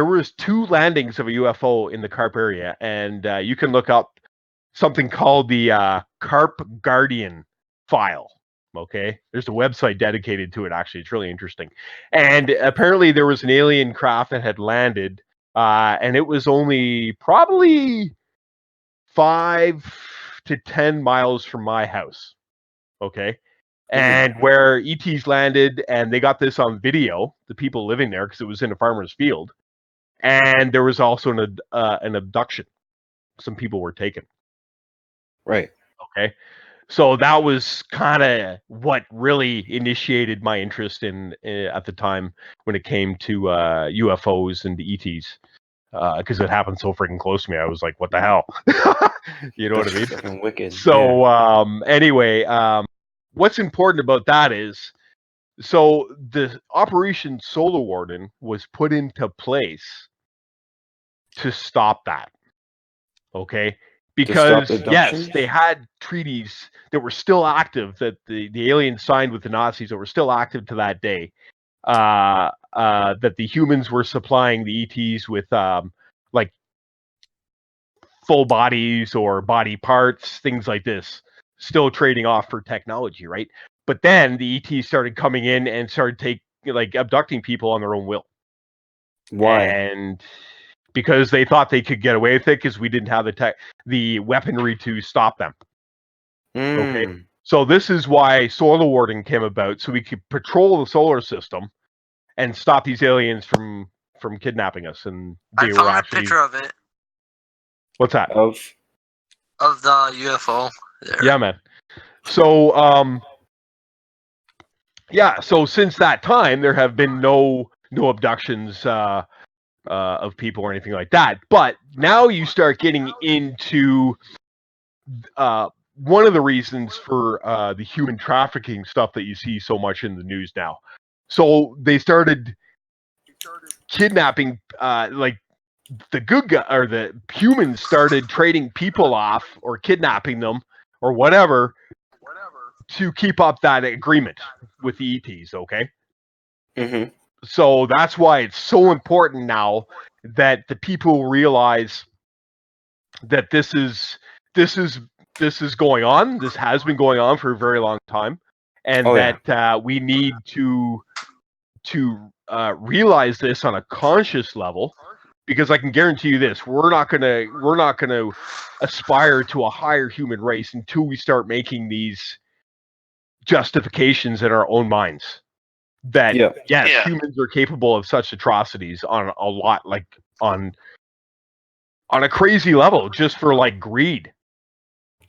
was 2 landings of a UFO in the Carp area, and you can look up something called the Carp Guardian file. Okay, there's a website dedicated to it. Actually, it's really interesting. And apparently, there was an alien craft that had landed, and it was only probably 5 to 10 miles from my house. Okay. And where ETs landed, and they got this on video, the people living there, because it was in a farmer's field. And there was also an abduction. Some people were taken. Right. Okay. So that was kind of what really initiated my interest in at the time when it came to UFOs and ETs. because it happened so freaking close to me. I was like, what the hell? You know what I mean? Fucking wicked. So anyway, what's important about that is, so the Operation Solar Warden was put into place to stop that. Okay? Because the yes, abductions? they had treaties that were still active that the aliens signed with the Nazis that were still active to that day. That the humans were supplying the ETs with like full bodies or body parts, things like this, still trading off for technology, right? But then the ETs started coming in and started abducting people on their own will. Why? And because they thought they could get away with it because we didn't have the weaponry to stop them. Okay. So this is why Solar Warden came about, so we could patrol the solar system and stop these aliens from kidnapping us. And I they were found actually... a picture of it, What's that? Of the UFO. There. Yeah, man. So yeah, so since that time there have been no abductions of people or anything like that. But now you start getting into one of the reasons for the human trafficking stuff that you see so much in the news now. So they started kidnapping, like the good guy or the humans started trading people off or kidnapping them or whatever to keep up that agreement with the ETs. Okay. Mm-hmm. So that's why it's so important now that the people realize that this is going on. This has been going on for a very long time, and we need to realize this on a conscious level. Because I can guarantee you this: we're not gonna aspire to a higher human race until we start making these justifications in our own minds. That humans are capable of such atrocities on a lot, like on a crazy level, just for like greed.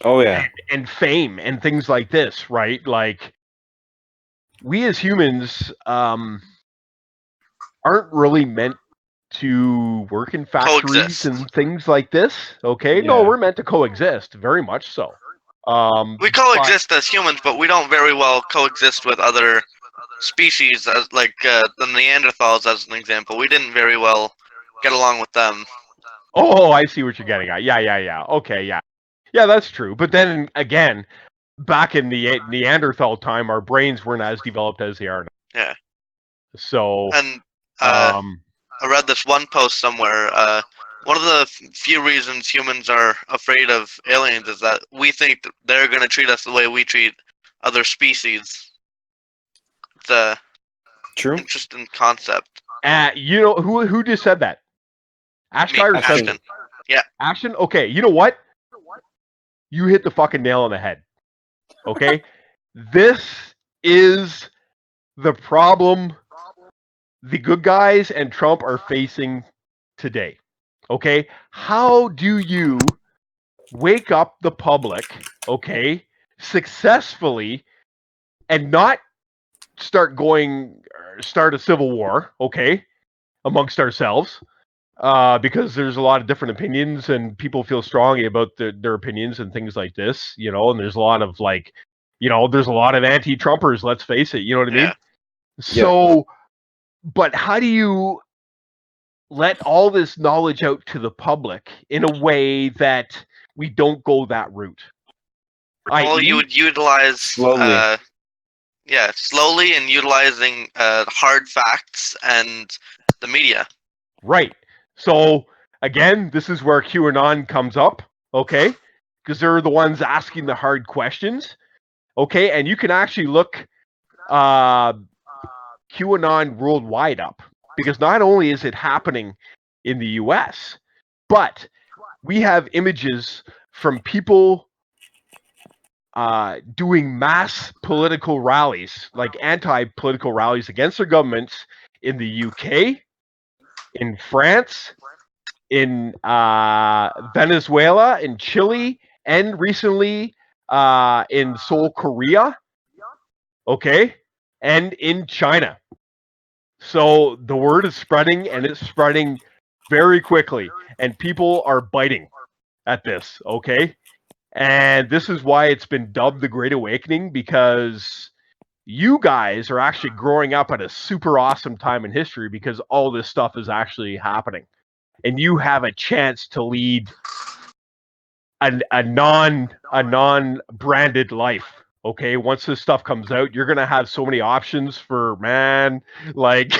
Oh yeah, and fame and things like this, right? Like we as humans aren't really meant to work in factories Coexist. and things like this. Okay, no, we're meant to coexist, very much so. We coexist as humans, but we don't very well coexist with other species, as like the Neanderthals, as an example. We didn't very well get along with them. Oh, I see what you're getting at. Yeah. Okay, yeah, that's true. But then again, back in the Neanderthal time, our brains weren't as developed as they are now. Yeah. So, and I read this one post somewhere. One of the few reasons humans are afraid of aliens is that we think that they're going to treat us the way we treat other species. It's a interesting concept. You know who just said that? Ashton. Yeah. Ashton. Okay. You know what? You hit the fucking nail on the head. Okay. This is the problem the good guys and Trump are facing today. Okay. How do you wake up the public, okay, successfully and not start a civil war, okay, amongst ourselves? Because there's a lot of different opinions and people feel strongly about their opinions and things like this, you know, and there's a lot of there's a lot of anti-Trumpers, let's face it, you know what I mean? So, but how do you let all this knowledge out to the public in a way that we don't go that route? Well, you would utilize slowly. Slowly and utilizing hard facts and the media. Right. So, again, this is where QAnon comes up, okay? Because they're the ones asking the hard questions, okay? And you can actually look QAnon worldwide up, because not only is it happening in the US, but we have images from people doing mass political rallies, like anti-political rallies against their governments in the UK, in France, in Venezuela, in Chile, and recently in Seoul, Korea, okay, and in China. So the word is spreading, and it's spreading very quickly, and people are biting at this, okay? And this is why it's been dubbed the Great Awakening, because you guys are actually growing up at a super awesome time in history because all this stuff is actually happening. And you have a chance to lead a non-branded life. Okay, once this stuff comes out, you're gonna have so many options for like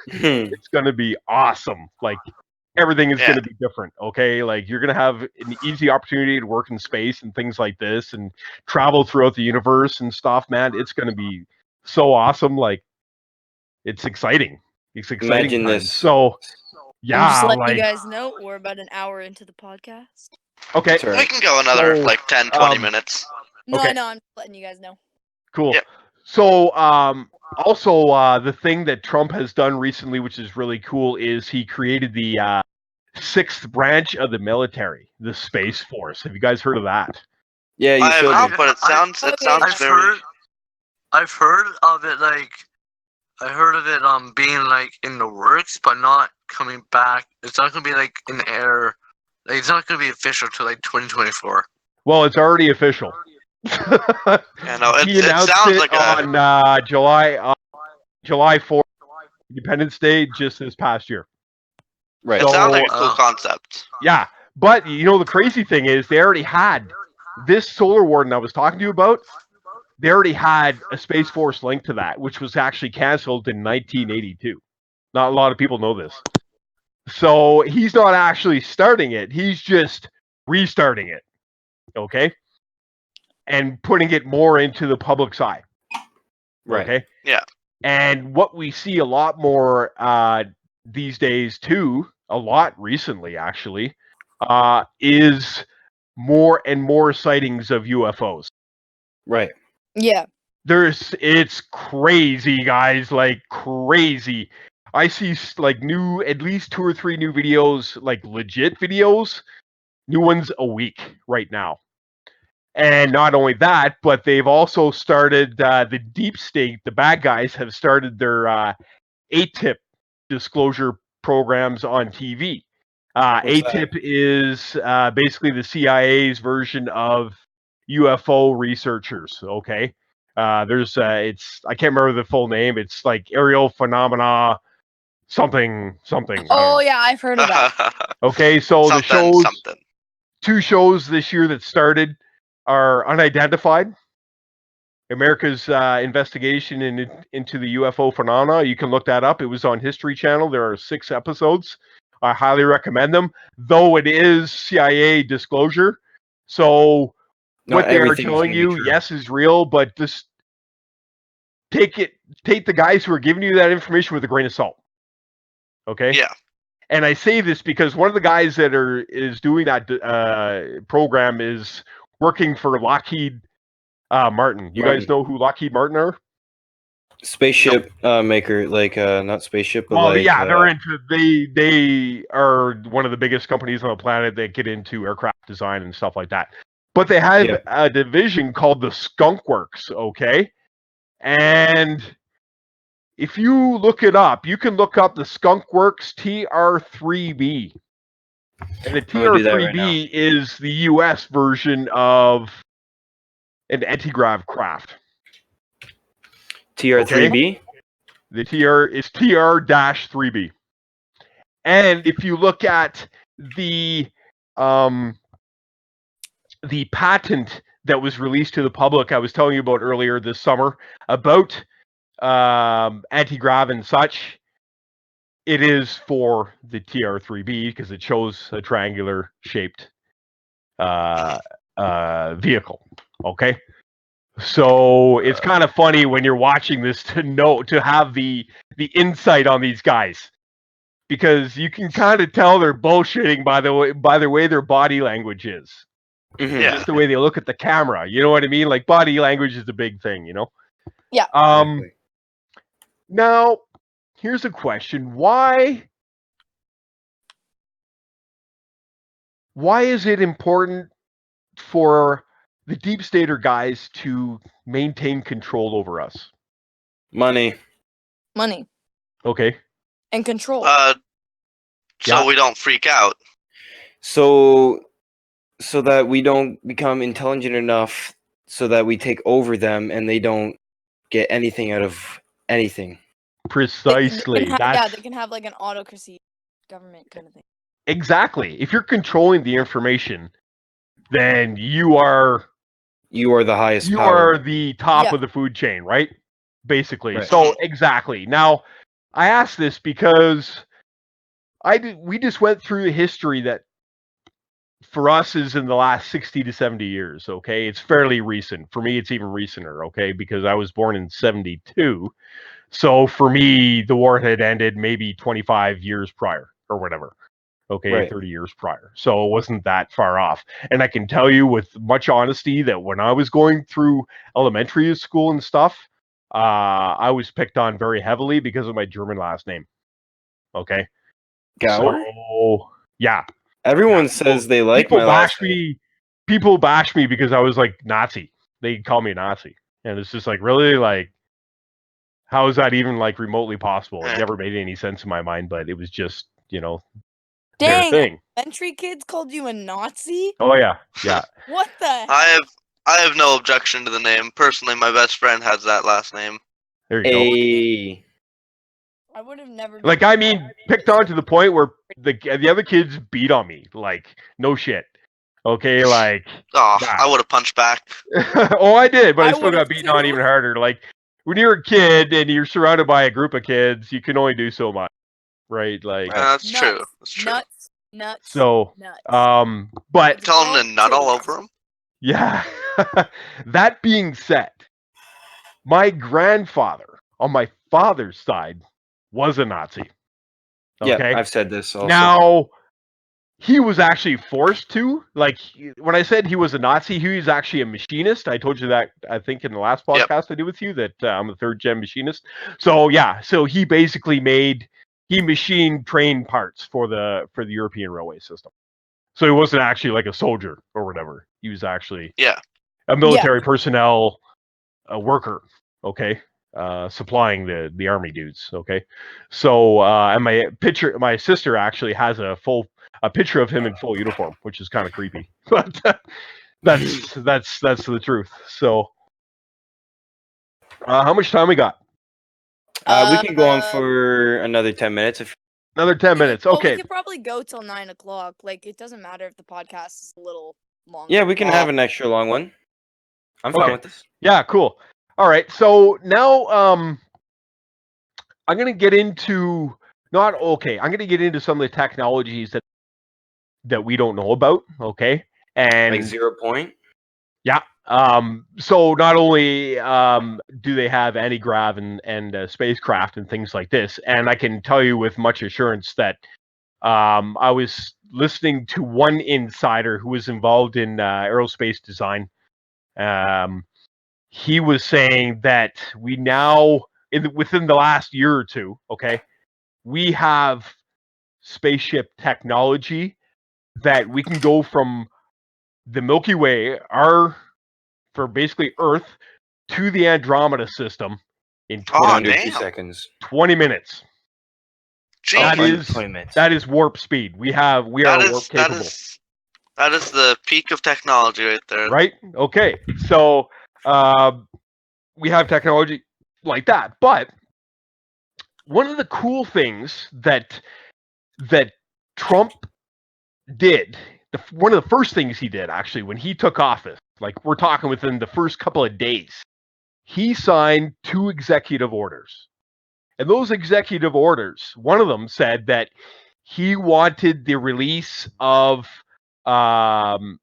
it's gonna be awesome. Like everything is gonna be different. Okay, like you're gonna have an easy opportunity to work in space and things like this, and travel throughout the universe and stuff. Man, it's gonna be so awesome. Like it's exciting. It's exciting. Imagine times. this. So yeah, I'm just letting like you guys know we're about an hour into the podcast. okay, That's all We right. can go another So, like 10, 20 um, minutes. No, Okay. I know. I'm just letting you guys know. cool. Yep. So also the thing that Trump has done recently, which is really cool, is he created the sixth branch of the military, the Space Force. Have you guys heard of that? Yeah, you I have showed not, me. but it sounds Okay. very. I've heard of it being like in the works, but not coming back. It's not gonna be like in the air. Like, it's not gonna be official till like 2024. Well, it's already official. Yeah, no, He it announced sounds it like a. on July 4th, Independence Day, just this past year. Right. It sounds like a So, cool concept. Yeah, but you know the crazy thing is they already had this solar warden I was talking to you about. They already had a Space Force link to that, which was actually canceled in 1982. Not a lot of people know this. So he's not actually starting it. He's just restarting it. Okay? And putting it more into the public's eye. Right. Okay? Yeah. And what we see a lot more these days too, a lot recently actually, is more and more sightings of UFOs. Right. Yeah. It's crazy, guys, like crazy. I see like at least 2 or 3 new videos, like legit videos, new ones a week right now. And not only that, but they've also started the deep state, the bad guys have started their ATIP disclosure programs on TV. What's ATIP is basically the CIA's version of UFO researchers. Okay, there's it's I can't remember the full name. It's like aerial phenomena, something. I don't Oh know. yeah, I've heard of that. Okay, so the something. 2 shows this year that started are Unidentified America's investigation into the UFO phenomena. You can look that up. It was on History Channel. There are 6 episodes. I highly recommend them, though it is CIA disclosure. So Not what they're everything's telling gonna be you, true. yes, is real, but just take the guys who are giving you that information with a grain of salt. Okay? Yeah. And I say this because one of the guys that is doing that program is working for Lockheed Martin. You guys know who Lockheed Martin are? Spaceship maker, like not spaceship, but Well, like yeah, they are one of the biggest companies on the planet that get into aircraft design and stuff like that. But they have a division called the Skunk Works, okay? And if you look it up, you can look up the Skunk Works TR3B. And the TR3B is the US version of an anti-grav craft. TR3B? Okay? The TR is TR-3B. And if you look at the patent that was released to the public, I was telling you about earlier this summer about anti-grav and such, it is for the TR-3B because it shows a triangular shaped vehicle. Okay, so it's kind of funny when you're watching this to have the insight on these guys, because you can kind of tell they're bullshitting by the way their body language is. Mm-hmm. Yeah. Just the way they look at the camera. You know what I mean? Like body language is a big thing, you know? Yeah. Exactly. Now, here's a question. Why is it important for the deep stater guys to maintain control over us? Money. Money Okay. and control. So Yeah. we don't freak out. So that we don't become intelligent enough so that we take over them and they don't get anything out of anything. Precisely. That's they can have like an autocracy government kind of thing. exactly. If you're controlling the information, then you are The highest power. the top Yeah. of the food chain, right? Basically. Right. So exactly. Now, I asked this because we just went through the history that for us is in the last 60 to 70 years, okay? It's fairly recent. For me, it's even recenter, okay? Because I was born in 72. So for me, the war had ended maybe 25 years prior or whatever. Okay, Right. 30 years prior. So it wasn't that far off. And I can tell you with much honesty that when I was going through elementary school and stuff, I was picked on very heavily because of my German last name. Okay? Gower? So, yeah. Everyone Yeah, says they like my last name. People bash me because I was like Nazi. They call me Nazi. And it's just like, really? Like, how is that even like remotely possible? It never made any sense in my mind, but it was just, their Dang, thing. elementary kids called you a Nazi? Oh yeah, yeah. What the heck? I have no objection to the name. Personally, my best friend has that last name. There you go. Hey. I would have never. Like, I mean, picked on to the point where the other kids beat on me. Like, no shit. Okay, like. Oh, Yeah. I would have punched back. Oh, I did, but I I still would've got beaten on too. even harder. Like, when you're a kid and you're surrounded by a group of kids, you can only do so much, right? Like, That's Nuts. true. That's true. Nuts. so, Nuts. but Tell him to nut all over him. yeah. That being said, my grandfather on my father's side was a Nazi. Okay. Yeah, I've said this also. Now, he was actually forced to. Like, when I said he was a Nazi, he was actually a machinist. I told you that, I think, in the last podcast I did with you, that I'm a third-gen machinist. So, yeah. So, he basically machined train parts for the European railway system. So, he wasn't actually like a soldier or whatever. He was actually a military personnel worker, okay? Supplying the army dudes, okay? So, and my sister actually has a picture of him in full uniform, which is kind of creepy, but that's the truth. So, how much time we got? We can go on for another 10 minutes. Another 10 minutes. Well, Okay. we could probably go till 9 o'clock. Like, it doesn't matter if the podcast is a little longer. Yeah, we can have an extra long one. I'm fine with this. Yeah, cool. All right. So now, I'm gonna get into I'm gonna get into some of the technologies that we don't know about. Okay. And Like 0 point? Yeah. So not only do they have anti-grav and spacecraft and things like this, and I can tell you with much assurance that I was listening to one insider who was involved in aerospace design. He was saying that we now, within the last year or two, okay, we have spaceship technology that we can go from the Milky Way, for basically Earth, to the Andromeda system in 2 damn. seconds. 20 minutes. Jeez. That is warp speed. We are warp capable. That is the peak of technology right there. Right? Okay. So we have technology like that. But one of the cool things that Trump did, one of the first things he did actually when he took office, like we're talking within the first couple of days, he signed 2 executive orders. And those executive orders, one of them said that he wanted the release of 0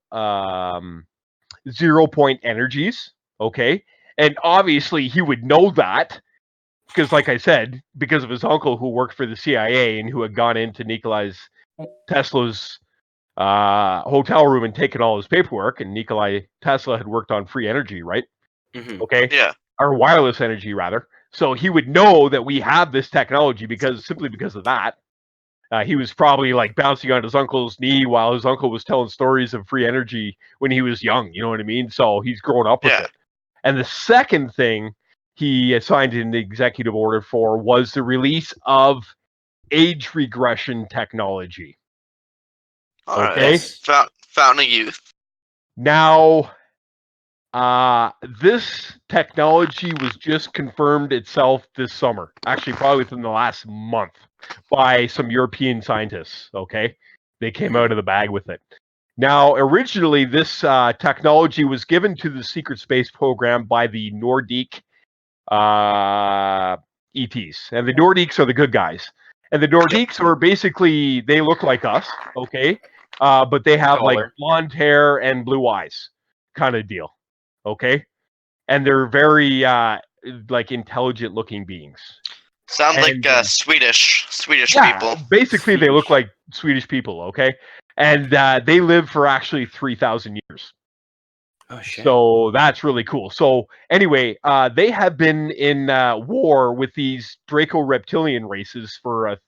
point energies, okay? And obviously he would know that because, like I said, because of his uncle who worked for the CIA and who had gone into Nikola Tesla's hotel room and taken all his paperwork, and Nikola Tesla had worked on free energy, right? Mm-hmm. Okay? Yeah. Or wireless energy, rather. So he would know that we have this technology simply because of that. He was probably like bouncing on his uncle's knee while his uncle was telling stories of free energy when he was young. You know what I mean? So he's grown up with it. And the second thing he signed an executive order for was the release of age regression technology. All right. Okay. Fountain of Youth. Now, this technology was just confirmed itself this summer, actually probably within the last month, by some European scientists, okay? They came out of the bag with it. Now, originally, this technology was given to the secret space program by the Nordic ETs. And the Nordiques are the good guys. And the Nordiques are basically, they look like us, okay? But they have like Taller. blonde hair and blue eyes kind of deal, okay? And they're very like intelligent looking beings. Sounds And, like Swedish yeah, people. basically they look like Swedish people, okay? And they live for actually 3,000 years. Oh shit. So that's really cool. So anyway, they have been in war with these Draco Reptilian races for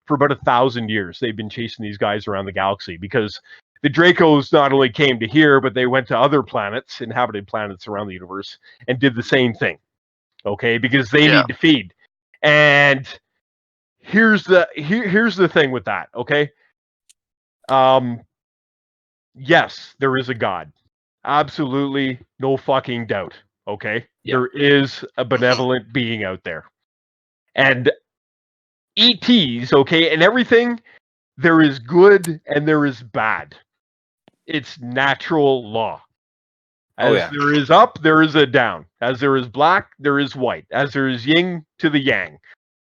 about 1,000 years. They've been chasing these guys around the galaxy because the Dracos not only came to here, but they went to other planets, inhabited planets around the universe, and did the same thing. Okay, because they need to feed. And here's the thing with that. Okay, yes, there is a God. Absolutely, no fucking doubt. Okay, there is a benevolent being out there, and ETs. Okay, and everything. There is good and there is bad. It's natural law. As there is up, there is a down. As there is black, there is white. As there is yin to the yang,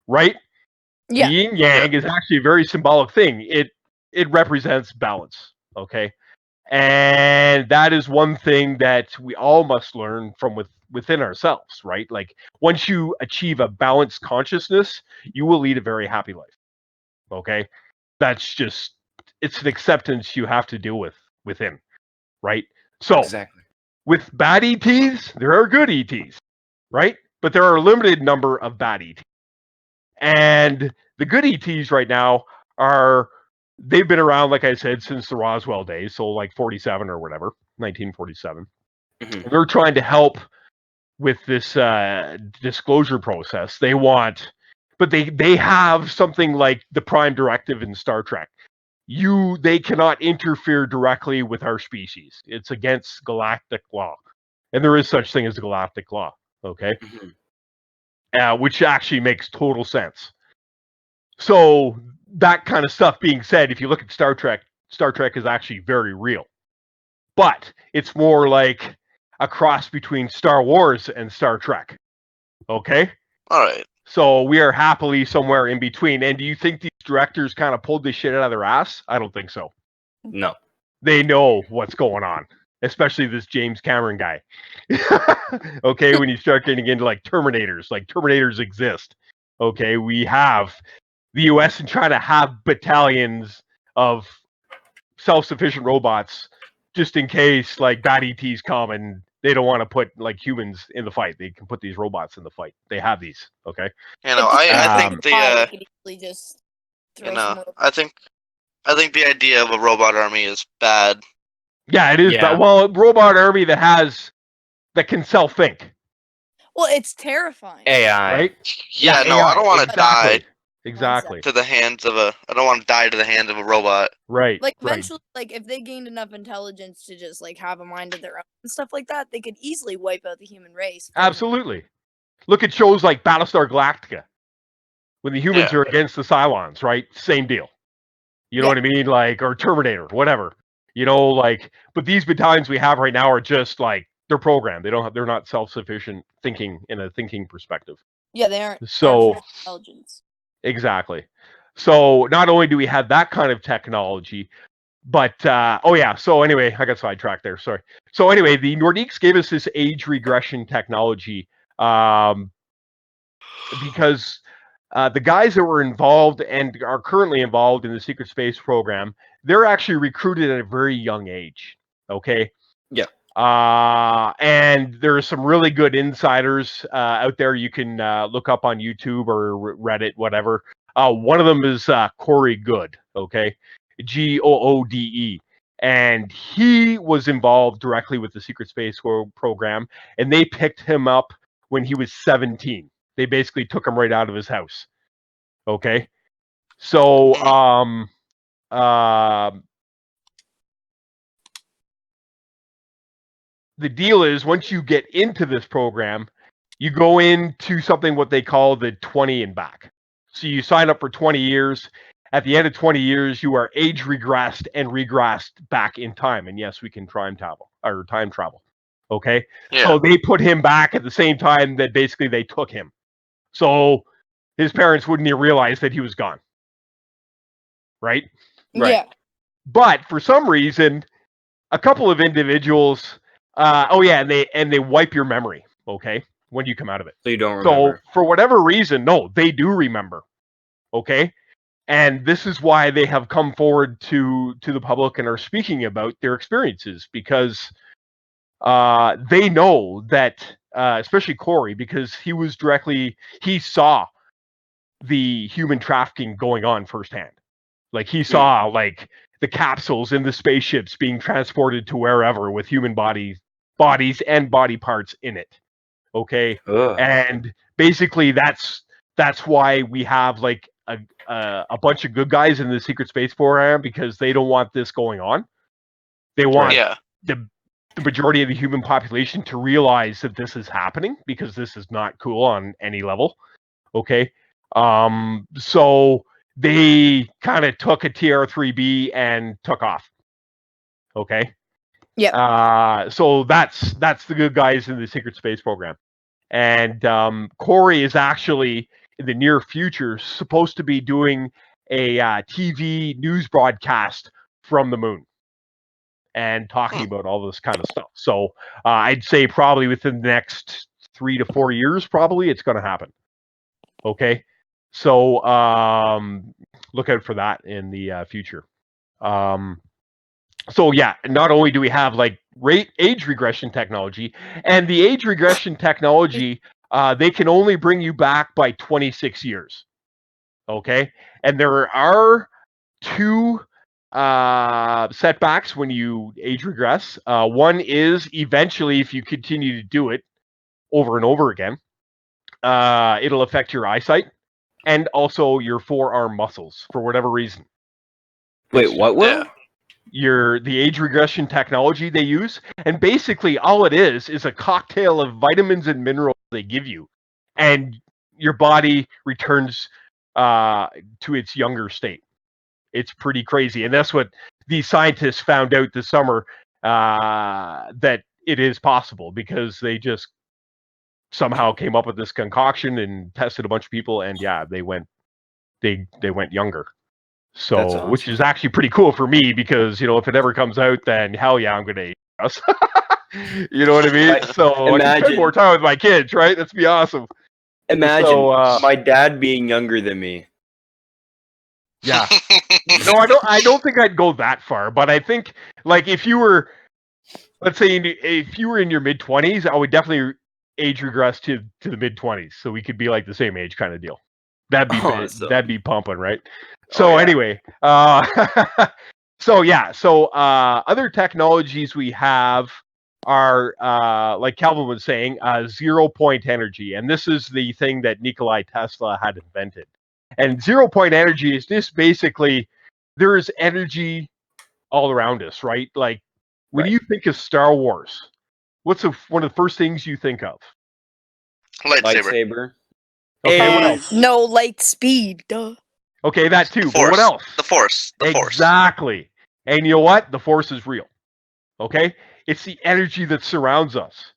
right? Yeah. The yin yang is actually a very symbolic thing. It represents balance. Okay. And that is one thing that we all must learn from within ourselves, right? Like once you achieve a balanced consciousness, you will lead a very happy life. Okay? That's just it's an acceptance you have to deal with within, right? So with bad ETs, there are good ETs, right? But there are a limited number of bad ETs. And the good ETs right now they've been around, like I said, since the Roswell days, so like 47 or whatever, 1947. And they're trying to help with this disclosure process. But they have something like the Prime Directive in Star Trek. They cannot interfere directly with our species. It's against galactic law, and there is such thing as a galactic law. Okay, which actually makes total sense. So that kind of stuff being said, if you look at Star Trek is actually very real. But it's more like a cross between Star Wars and Star Trek. Okay? All right. So we are happily somewhere in between. And do you think these directors kind of pulled this shit out of their ass? I don't think so. No. They know what's going on, especially this James Cameron guy. Okay, when you start getting into like Terminators exist. Okay, we have the US and China have battalions of self-sufficient robots just in case like bad ETs come and they don't want to put like humans in the fight. They can put these robots in the fight. They have these, okay? You know, I think I think the idea of a robot army is bad. Yeah, it is. Yeah. Well, a robot army that can self-think. Well, it's terrifying. AI. Right? Yeah, no, AI. I don't want to die Exactly. to the hands of I don't want to die to the hands of a robot. Right. Like eventually, like if they gained enough intelligence to just like have a mind of their own and stuff like that, they could easily wipe out the human race. Absolutely. Look at shows like Battlestar Galactica. When the humans are against the Cylons, right? Same deal. You know what I mean? Like, or Terminator, whatever. You know, like, but these battalions we have right now are just like they're programmed. They're not self-sufficient thinking in a thinking perspective. Yeah, they aren't. So Intelligence. Exactly. So not only do we have that kind of technology, but so anyway, I got sidetracked there. Sorry. So anyway, the Nordiques gave us this age regression technology because the guys that were involved and are currently involved in the secret space program, they're actually recruited at a very young age. Okay. Yeah. And there are some really good insiders out there you can look up on YouTube or Reddit, whatever. One of them is Corey Good, okay? Goode. And he was involved directly with the secret space program, and they picked him up when he was 17. They basically took him right out of his house, okay? So, the deal is, once you get into this program, you go into something what they call the 20 and back. So you sign up for 20 years. At the end of 20 years, you are age regressed and regressed back in time. And yes, we can time travel. Okay. Yeah. So they put him back at the same time that basically they took him. So his parents wouldn't even realize that he was gone. Right? Right. Yeah. But for some reason, a couple of individuals, and they wipe your memory, okay, when you come out of it. So you don't remember. So for whatever reason, no, they do remember, okay? And this is why they have come forward to the public and are speaking about their experiences, because they know that, especially Corey, because he saw the human trafficking going on firsthand. Like, he saw, like, the capsules in the spaceships being transported to wherever with human bodies and body parts in it. Okay. Ugh. And basically that's why we have like a bunch of good guys in the secret space program, because they don't want this going on. They want Yeah. the majority of the human population to realize that this is happening, because this is not cool on any level. Okay. So they kind of took a TR-3B and took off. Okay. Yeah. So that's the good guys in the secret space program. And Corey is actually, in the near future, supposed to be doing a TV news broadcast from the moon and talking about all this kind of stuff. So I'd say probably within the next 3 to 4 years, probably it's going to happen. Okay. So look out for that in the future. So yeah, not only do we have like age regression technology, and the age regression technology, they can only bring you back by 26 years. Okay. And there are 2 setbacks when you age regress. One is, eventually, if you continue to do it over and over again, it'll affect your eyesight and also your forearm muscles for whatever reason. Wait, what will? The age regression technology they use, and basically all it is a cocktail of vitamins and minerals they give you, and your body returns to its younger state. It's pretty crazy, and that's what these scientists found out this summer, that it is possible, because they just somehow came up with this concoction and tested a bunch of people, and yeah, they went younger. So, Awesome. Which is actually pretty cool for me, because, if it ever comes out, then hell yeah, I'm going to age us. You know what I mean? So I can spend more time with my kids, right? That'd be awesome. Imagine So, my dad being younger than me. Yeah. No, I don't think I'd go that far, but I think, like, if you were, let's say, if you were in your mid-20s, I would definitely age regress to the mid-20s, so we could be like the same age kind of deal. That'd be pumping, right? So anyway, so yeah, other technologies we have are, like Calvin was saying, 0-point energy, and this is the thing that Nikola Tesla had invented. And 0-point energy is just basically, there is energy all around us, right? Like, when you think of Star Wars, what's one of the first things you think of? Lightsaber. Okay, what else? No light speed. Duh. Okay, that too. The But what else? The Force. Exactly. And you know what? The Force is real. Okay? It's the energy that surrounds us.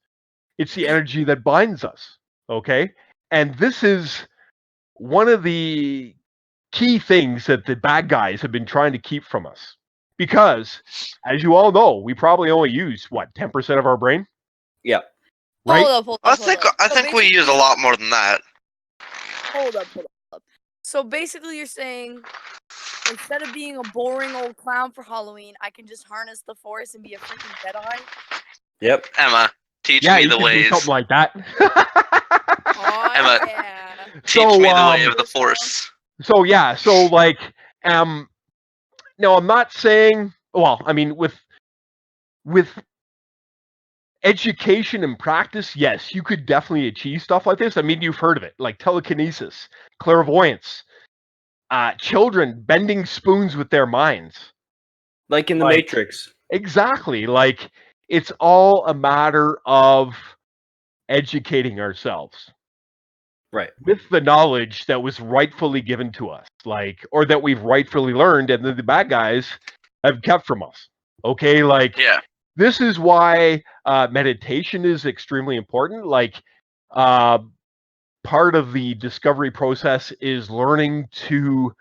It's the energy that binds us. Okay? And this is one of the key things that the bad guys have been trying to keep from us. Because, as you all know, we probably only use, 10% of our brain? Yeah. Right? Hold up. I think we use a lot more than that. Hold up. So basically, you're saying, instead of being a boring old clown for Halloween, I can just harness the Force and be a freaking Jedi? Yep. Emma, teach Yeah, me you the could do ways. something like that. Oh, Emma, yeah. Teach me the way of the Force. So yeah, so like, no, I'm not saying. Well, I mean, with education and practice, yes, you could definitely achieve stuff like this. I mean, you've heard of it, like telekinesis, clairvoyance. children bending spoons with their minds. Like in the Like- Matrix. Exactly. Like, it's all a matter of educating ourselves. Right. With the knowledge that was rightfully given to us, like, or that we've rightfully learned, and that the bad guys have kept from us. Okay, like, Yeah. this is why meditation is extremely important. Like, part of the discovery process is learning to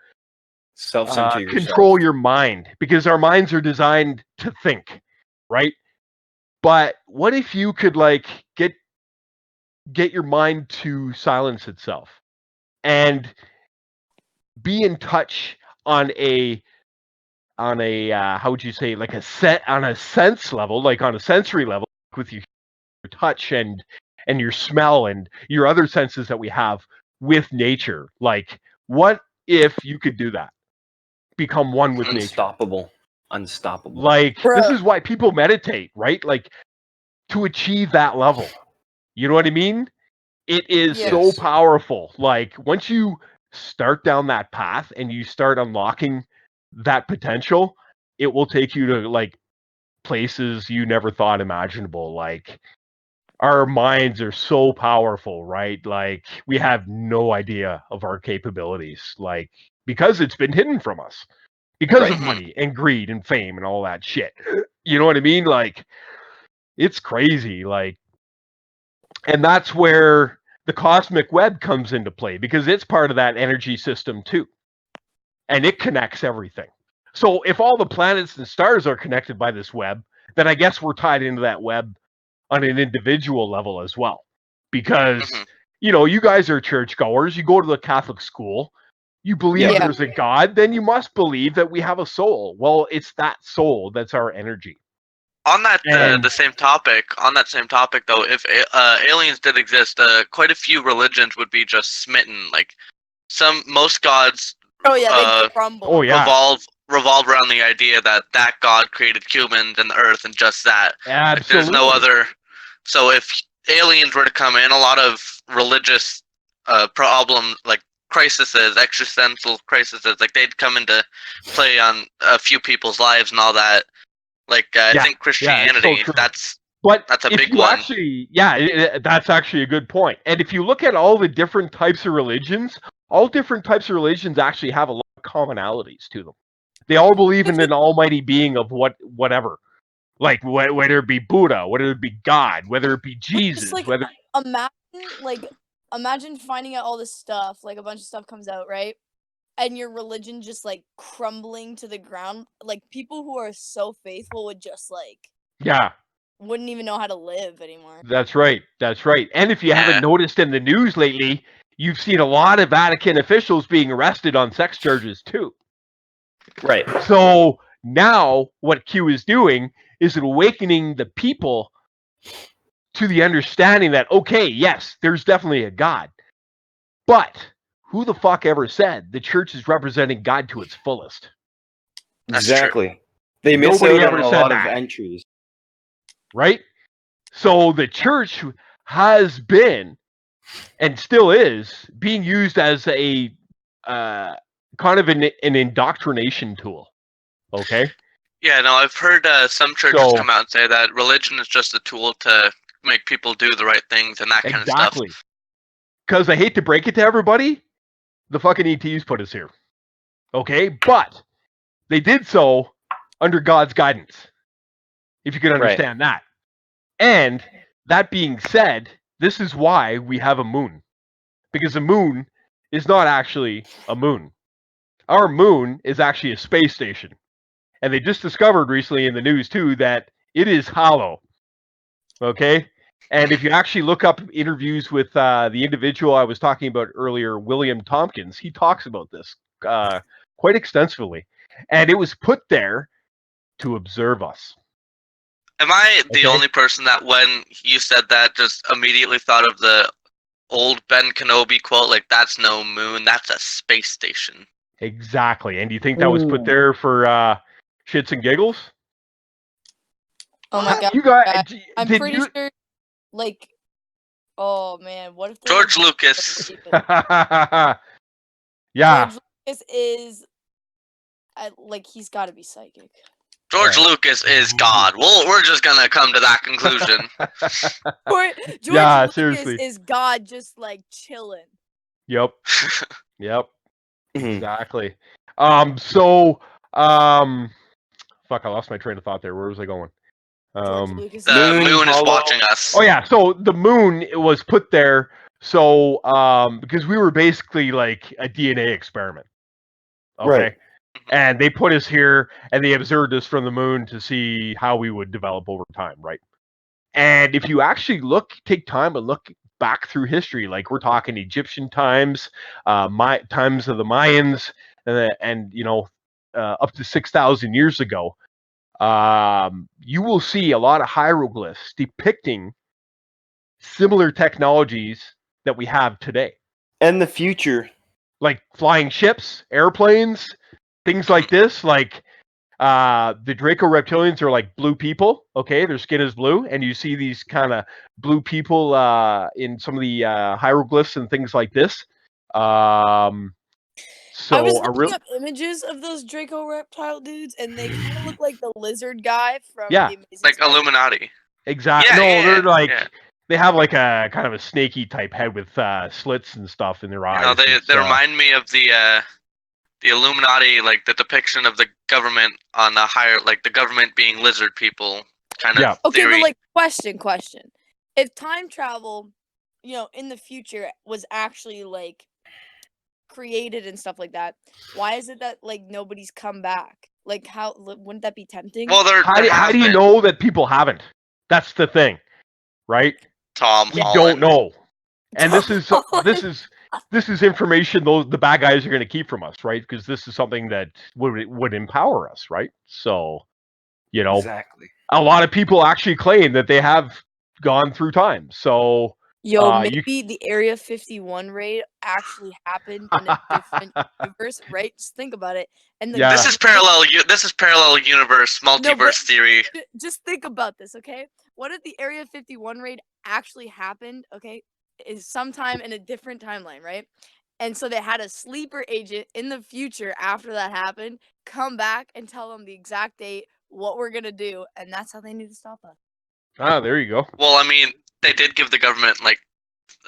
Self-center yourself. control your mind, because our minds are designed to think, right? But what if you could like get your mind to silence itself and be in touch on a how would you say, like on a sense level, like on a sensory level, with your touch and your smell and your other senses that we have with nature. Like, what if you could do that? Become one with nature. Unstoppable. Like, Bruh. this is why people meditate, right? Like, to achieve that level. You know what I mean? It is so Yes. powerful. Like, once you start down that path and you start unlocking that potential, it will take you to like places you never thought imaginable. Like, our minds are so powerful, right? Like, we have no idea of our capabilities, like, because it's been hidden from us because of Right. money and greed and fame and all that shit. You know what I mean? Like, it's crazy. Like, and that's where the cosmic web comes into play, because it's part of that energy system too. And it connects everything. So if all the planets and stars are connected by this web, then I guess we're tied into that web on an individual level as well. Because, Mhm. you know, you guys are churchgoers, you go to the Catholic school, you believe Yeah. there's a God, then you must believe that we have a soul. Well, it's that soul that's our energy. On that And- the same topic, though, if aliens did exist, quite a few religions would be just smitten. Like most gods Oh yeah, Uh, they crumble. Oh, yeah. revolve around the idea that God created humans and the earth and just that. Like, Absolutely. there's no other. So if aliens were to come in, a lot of religious problems, like crises, existential crises, like they'd come into play on a few people's lives and all that. Like I Yeah, think so Christianity, true. that's But That's a if big you one. actually, that's actually a good point. And if you look at all the different types of religions, all different types of religions actually have a lot of commonalities to them. They all believe in an almighty being of whatever. Like, whether it be Buddha, whether it be God, whether it be Jesus, Just like whether... imagine finding out all this stuff, like a bunch of stuff comes out, right? And your religion just like crumbling to the ground. Like, people who are so faithful would just like Yeah, wouldn't even know how to live anymore. that's right. That's right. And if you Yeah. haven't noticed in the news lately, you've seen a lot of Vatican officials being arrested on sex charges too. Right. So now what Q is doing is awakening the people to the understanding that, okay, yes, there's definitely a God. But who the fuck ever said the church is representing God to its fullest? That's true. Exactly. They miss Nobody out on ever a said lot of that. entries. Right? So the church has been, and still is, being used as a kind of an indoctrination tool. Okay? Yeah, no, I've heard some churches So- come out and say that religion is just a tool to make people do the right things and that kind of stuff. Exactly. Because I hate to break it to everybody, the fucking ETs put us here. Okay? But they did so under God's guidance. If you can understand that. And that being said, this is why we have a moon. Because a moon is not actually a moon. Our moon is actually a space station. And they just discovered recently in the news too that it is hollow. Okay? And if you actually look up interviews with the individual I was talking about earlier, William Tompkins, he talks about this quite extensively. And it was put there to observe us. Am I the Okay. only person that when you said that just immediately thought of the old Ben Kenobi quote, like, that's no moon, that's a space station? Exactly. And do you think that was put there for shits and giggles? Oh my god. You got? Yeah, I'm did pretty you? sure, like, oh man, what if they, George like, Lucas. believe it? Yeah. George is like he's got to be psychic. George Right. Lucas is God. We're just gonna come to that conclusion. George Yeah, Lucas seriously. is God, just like chilling. Yep. Yep. Mhm. Exactly. Fuck, I lost my train of thought there. Where was I going? George Lucas. The Moon, moon is hollow. watching us. Oh yeah, so the moon was put there so because we were basically like a DNA experiment. Okay. Right. And they put us here and they observed us from the moon to see how we would develop over time, right? And if you actually take time and look back through history, like we're talking Egyptian times, times of the Mayans, and up to 6,000 years ago, you will see a lot of hieroglyphs depicting similar technologies that we have today, And the future. like flying ships, airplanes, things like this. Like the Draco Reptilians are like blue people. Okay, their skin is blue, and you see these kind of blue people in some of the hieroglyphs and things like this. So I was looking up images of those Draco reptile dudes, and they kind of look like the lizard guy from Yeah. the Amazing Like Spider-Man. Illuminati. exactly. Yeah, No, yeah, they're like yeah. they have like a kind of a snaky type head with slits and stuff in their eyes. You know, It's, they remind me of the Illuminati, like the depiction of the government on a higher, like the government being lizard people kind of Yeah. Okay, theory. but like question. If time travel, in the future was actually like created and stuff like that, why is it that like nobody's come back? Like how wouldn't that be tempting? Well, how do you know that people haven't? That's the thing, right? Tom We Holland. don't know. And this is information the bad guys are going to keep from us, right? Because this is something that would empower us, right? So, Exactly. a lot of people actually claim that they have gone through time. So, maybe the Area 51 raid actually happened in a different universe, right? Just think about it. And Yeah. This is parallel. This is parallel universe, multiverse theory. Just think about this, okay? What if the Area 51 raid actually happened? Okay, is sometime in a different timeline, right? And so they had a sleeper agent in the future after that happened come back and tell them the exact date, what we're gonna do, and that's how they need to stop us. there you go. Well, I mean, they did give the government like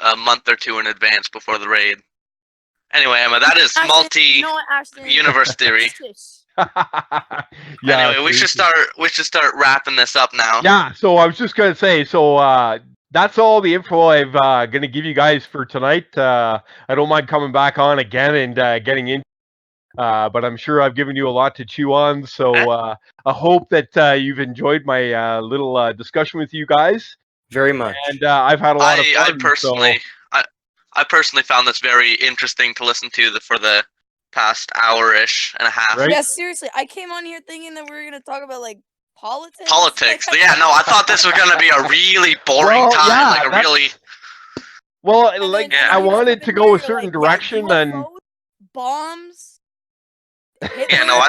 a month or two in advance before the raid. Anyway, Emma, that is Ashton, multi-universe you know what, Ashton? theory. Shush. Yeah, Anyway, we should seriously. start wrapping this up now. Yeah, so I was just gonna say, that's all the info I've gonna give you guys for tonight. I don't mind coming back on again and getting in, but I'm sure I've given you a lot to chew on. So I hope that you've enjoyed my little discussion with you guys. Very much. And I've had a lot of fun. I personally found this very interesting to listen to for the past hour-ish and a half. Right? Yeah, seriously, I came on here thinking that we were gonna talk about like politics. Politics. Yeah, no, I thought this was gonna be a really boring time. Yeah, like a really. Well, And like then I you wanted to sit go a there, certain like, direction, yeah, and UFOs, bombs. Yeah, no, I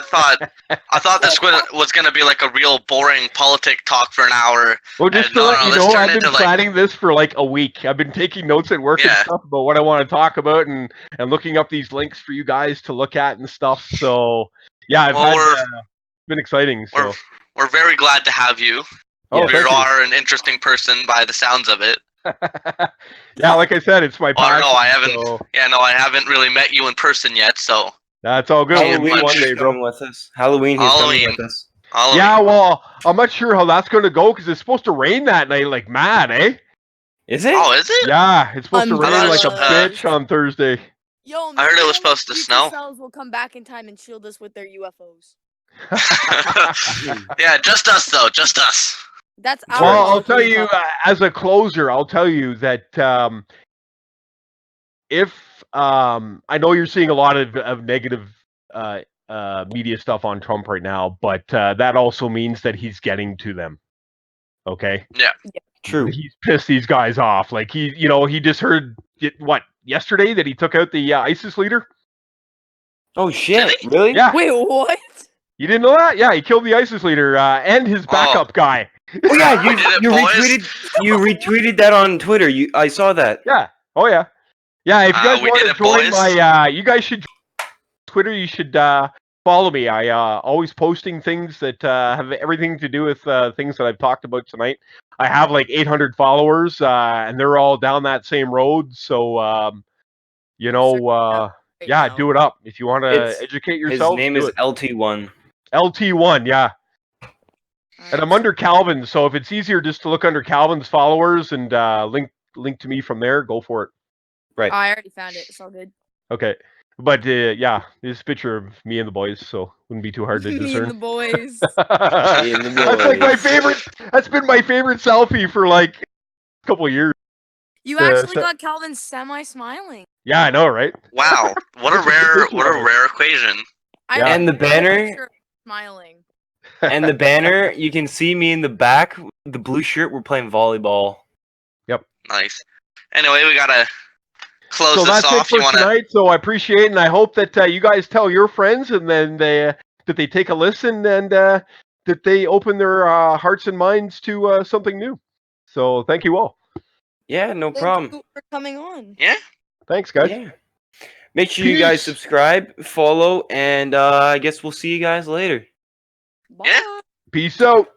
thought this was gonna be like a real boring politic talk for an hour. well, just to no, let you this know, turned I've been into, like- planning this for like a week. I've been taking notes at work and Yeah. stuff about what I want to talk about, and looking up these links for you guys to look at and stuff. So yeah, it's been exciting. So We're very glad to have you. oh, You thank you. are an interesting person by the sounds of it. Yeah, like I said, it's my passion. no, I haven't. So Yeah, no, I haven't really met you in person yet, so. that's all good. We'll Halloween meet one he's day, bro. coming with us. Halloween he's coming with us. Halloween. Yeah, well, I'm not sure how that's going to go because it's supposed to rain that night like mad, eh? Is it? Oh, is it? Yeah, it's supposed to rain like a Umbrella. bitch on Thursday. Yo, I heard it maybe was supposed the to future snow. selves will come back in time and shield us with their UFOs. Yeah, just us though, just us. That's our. Well, I'll tell Halloween you call. as a closer, I'll tell you that if I know you're seeing a lot of negative media stuff on Trump right now, but that also means that he's getting to them. Okay. Yeah. True. He's pissed these guys off. Like he just heard yesterday that he took out the ISIS leader. Oh shit! Did he? Really? Yeah. Wait, what? You didn't know that? Yeah, he killed the ISIS leader and his backup guy. Oh yeah, We did it, boys. you retweeted that on Twitter. I saw that. Yeah. Oh yeah. Yeah. If you guys we want did to it, join boys. my, you guys should Twitter, you should follow me. I always posting things that have everything to do with things that I've talked about tonight. I have like 800 followers, and they're all down that same road. So, you know, Right yeah, now. do it up. If you want to It's- educate His yourself, name do is it. LT1. LT1, yeah. All And right. I'm under Calvin, so if it's easier just to look under Calvin's followers and link to me from there, go for it. Right. I already found it. It's all good. Okay. But yeah, this is a picture of me and the boys, so wouldn't be too hard to Me discern. and the boys. Me and the That's like my boys. favorite. That's been my favorite selfie for like a couple of years. You actually so- got Calvin semi-smiling. Yeah, I know, right? Wow, what a That's a rare rare equation. I Yeah. And the took a banner- picture of smiling. And the banner, you can see me in the back, the blue shirt. We're playing volleyball. Nice. Anyway, we gotta close So this that's it off. for You wanna? tonight. So I appreciate it, and I hope that you guys tell your friends, and then that they take a listen, and that they open their hearts and minds to something new. So thank you all. Yeah, no Thank problem. you for coming on. Yeah. Thanks, guys. Yeah. Make sure you guys Peace. subscribe, follow, and I guess we'll see you guys later. Bye. Yeah. Peace out.